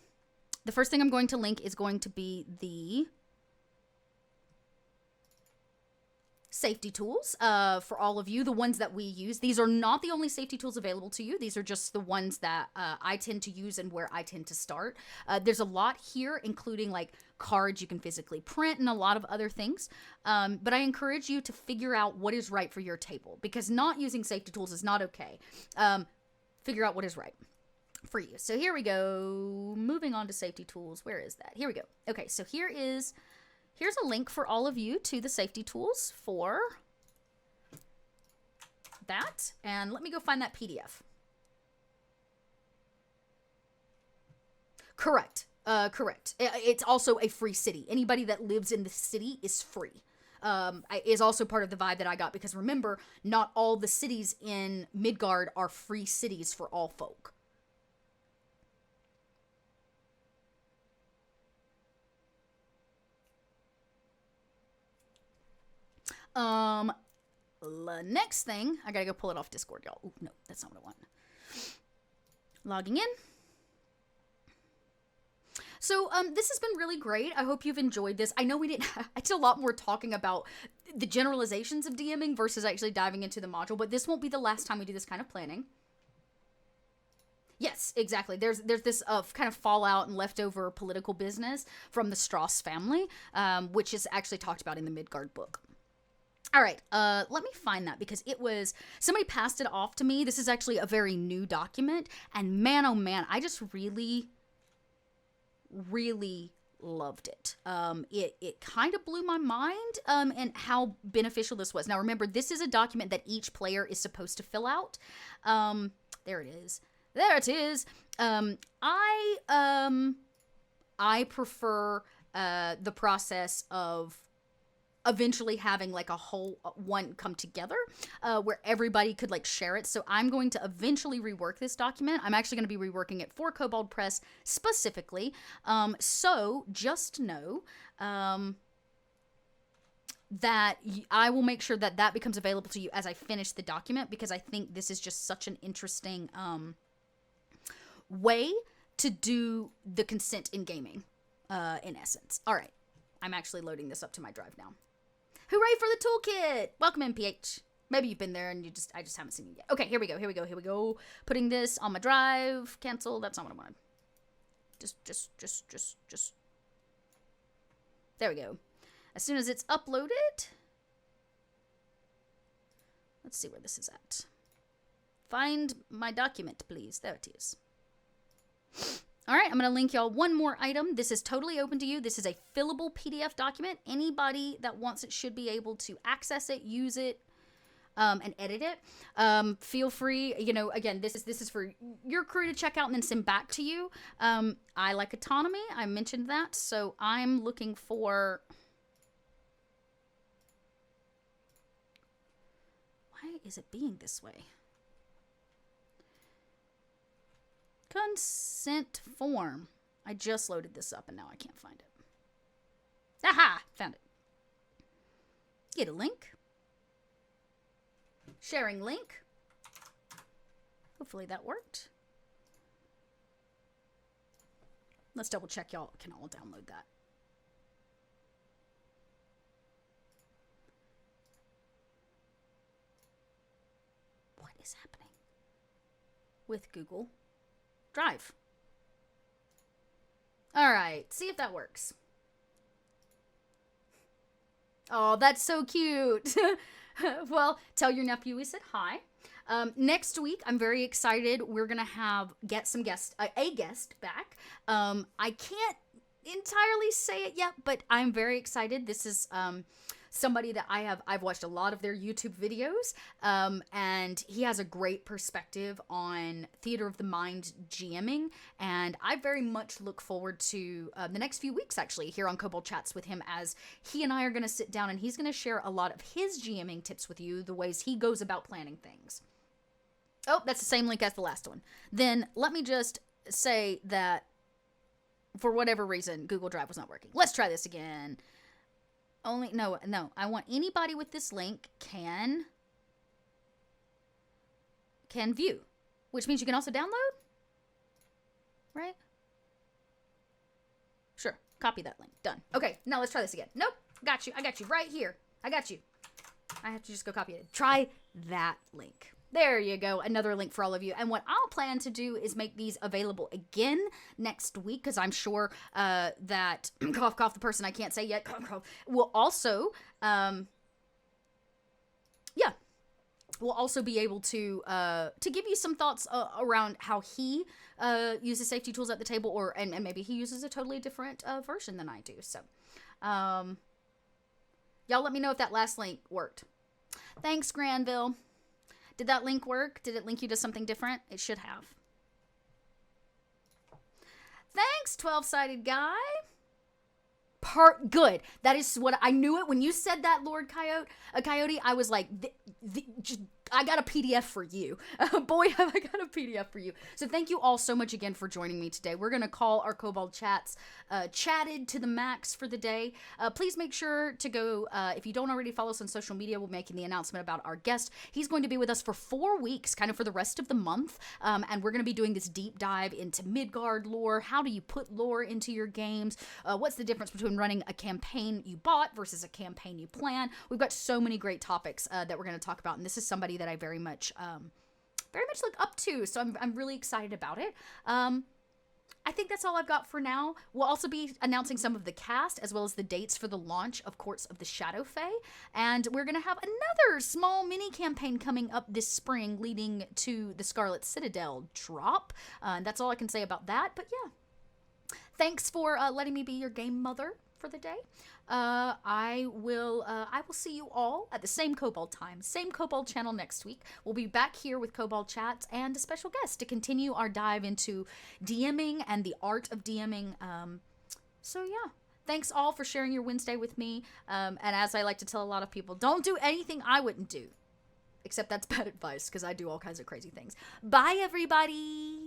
safety tools for all of you, the ones that we use. These are not the only safety tools available to you. These are just the ones that I tend to use and where I tend to start. There's a lot here, including like cards you can physically print and a lot of other things. But I encourage you to figure out what is right for your table, because not using safety tools is not okay. Figure out what is right for you. So here we go. Moving on to safety tools. Where is that? Here we go. Okay, so here's a link for all of you to the safety tools for that. And let me go find that PDF. Correct. Correct. It's also a free city. Anybody that lives in the city is free. Is also part of the vibe that I got, because remember, not all the cities in Midgard are free cities for all folk. The next thing, I gotta go pull it off Discord, y'all. Oh, no, that's not what I want. Logging in. So, this has been really great. I hope you've enjoyed this. I know I did a lot more talking about the generalizations of DMing versus actually diving into the module, but this won't be the last time we do this kind of planning. Yes, exactly. There's this kind of fallout and leftover political business from the Strauss family, which is actually talked about in the Midgard book. All right, let me find that, because somebody passed it off to me. This is actually a very new document, and man, oh man, I just really loved it. It kind of blew my mind, and how beneficial this was. Now remember, this is a document that each player is supposed to fill out. There it is. There it is. I prefer the process of eventually having like a whole one come together where everybody could like share it. So I'm going to eventually rework this document. I'm actually going to be reworking it for Kobold Press specifically. So just know that I will make sure that that becomes available to you as I finish the document, because I think this is just such an interesting way to do the consent in gaming, in essence. All right. I'm actually loading this up to my drive now. Hooray for the toolkit! Welcome in, PH. Maybe you've been there and I just haven't seen you yet. Okay, here we go. Putting this on my drive. Cancel. That's not what I wanted. Just. There we go. As soon as it's uploaded. Let's see where this is at. Find my document, please. There it is. All right, I'm going to link y'all one more item. This is totally open to you. This is a fillable PDF document. Anybody that wants it should be able to access it, use it, and edit it. Feel free, again, this is for your crew to check out and then send back to you. I like autonomy. I mentioned that. So I'm looking for... Why is it being this way? Consent form. I just loaded this up and now I can't find it. Aha! Found it. Get a link. Sharing link. Hopefully that worked. Let's double check y'all can all download that. What is happening with Google Drive? All right, see if that works. Oh, that's so cute. Well, tell your nephew we said hi. Next week, I'm very excited. We're gonna get a guest back. I can't entirely say it yet, but I'm very excited. This is somebody that I've watched a lot of their YouTube videos, and he has a great perspective on theater of the mind GMing, and I very much look forward to the next few weeks actually here on Kobold Chats with him, as he and I are going to sit down and he's going to share a lot of his GMing tips with you, the ways he goes about planning things. Oh, that's the same link as the last one. Then let me just say that for whatever reason, Google Drive was not working. Let's try this again. No, I want anybody with this link can view, which means you can also download, right? Sure, copy that link, done. Okay, now let's try this again. Nope, I got you right here. I got you. I have to just go copy it. Try that link. There you go. Another link for all of you. And what I'll plan to do is make these available again next week, because I'm sure that cough, cough, the person I can't say yet, cough, cough, will also, we'll also be able to give you some thoughts around how he uses safety tools at the table, and maybe he uses a totally different version than I do. So, y'all let me know if that last link worked. Thanks, Granville. Did that link work? Did it link you to something different? It should have. Thanks, 12-sided guy. Good. That is what I knew it when you said that, Lord Coyote. I was like, I got a PDF for you. Boy, have I got a PDF for you. So thank you all so much again for joining me today. We're going to call our Kobold Chats chatted to the max for the day. Please make sure to go, if you don't already follow us on social media, we're making the announcement about our guest. He's going to be with us for 4 weeks, kind of for the rest of the month. And we're going to be doing this deep dive into Midgard lore. How do you put lore into your games? What's the difference between running a campaign you bought versus a campaign you plan? We've got so many great topics that we're going to talk about, and this is somebody that I very much look up to, so I'm really excited about it. I think that's all I've got for now. We'll also be announcing some of the cast, as well as the dates for the launch of Courts of the Shadow Fey, and we're going to have another small mini campaign coming up this spring, leading to the Scarlet Citadel drop. That's all I can say about that, but yeah. Thanks for letting me be your game mother for the day. I will see you all at the same Kobold time, same Kobold channel next week. We'll be back here with Kobold Chats and a special guest to continue our dive into DMing and the art of DMing. So yeah, thanks all for sharing your Wednesday with me. And as I like to tell a lot of people, don't do anything I wouldn't do. Except that's bad advice, because I do all kinds of crazy things. Bye, everybody!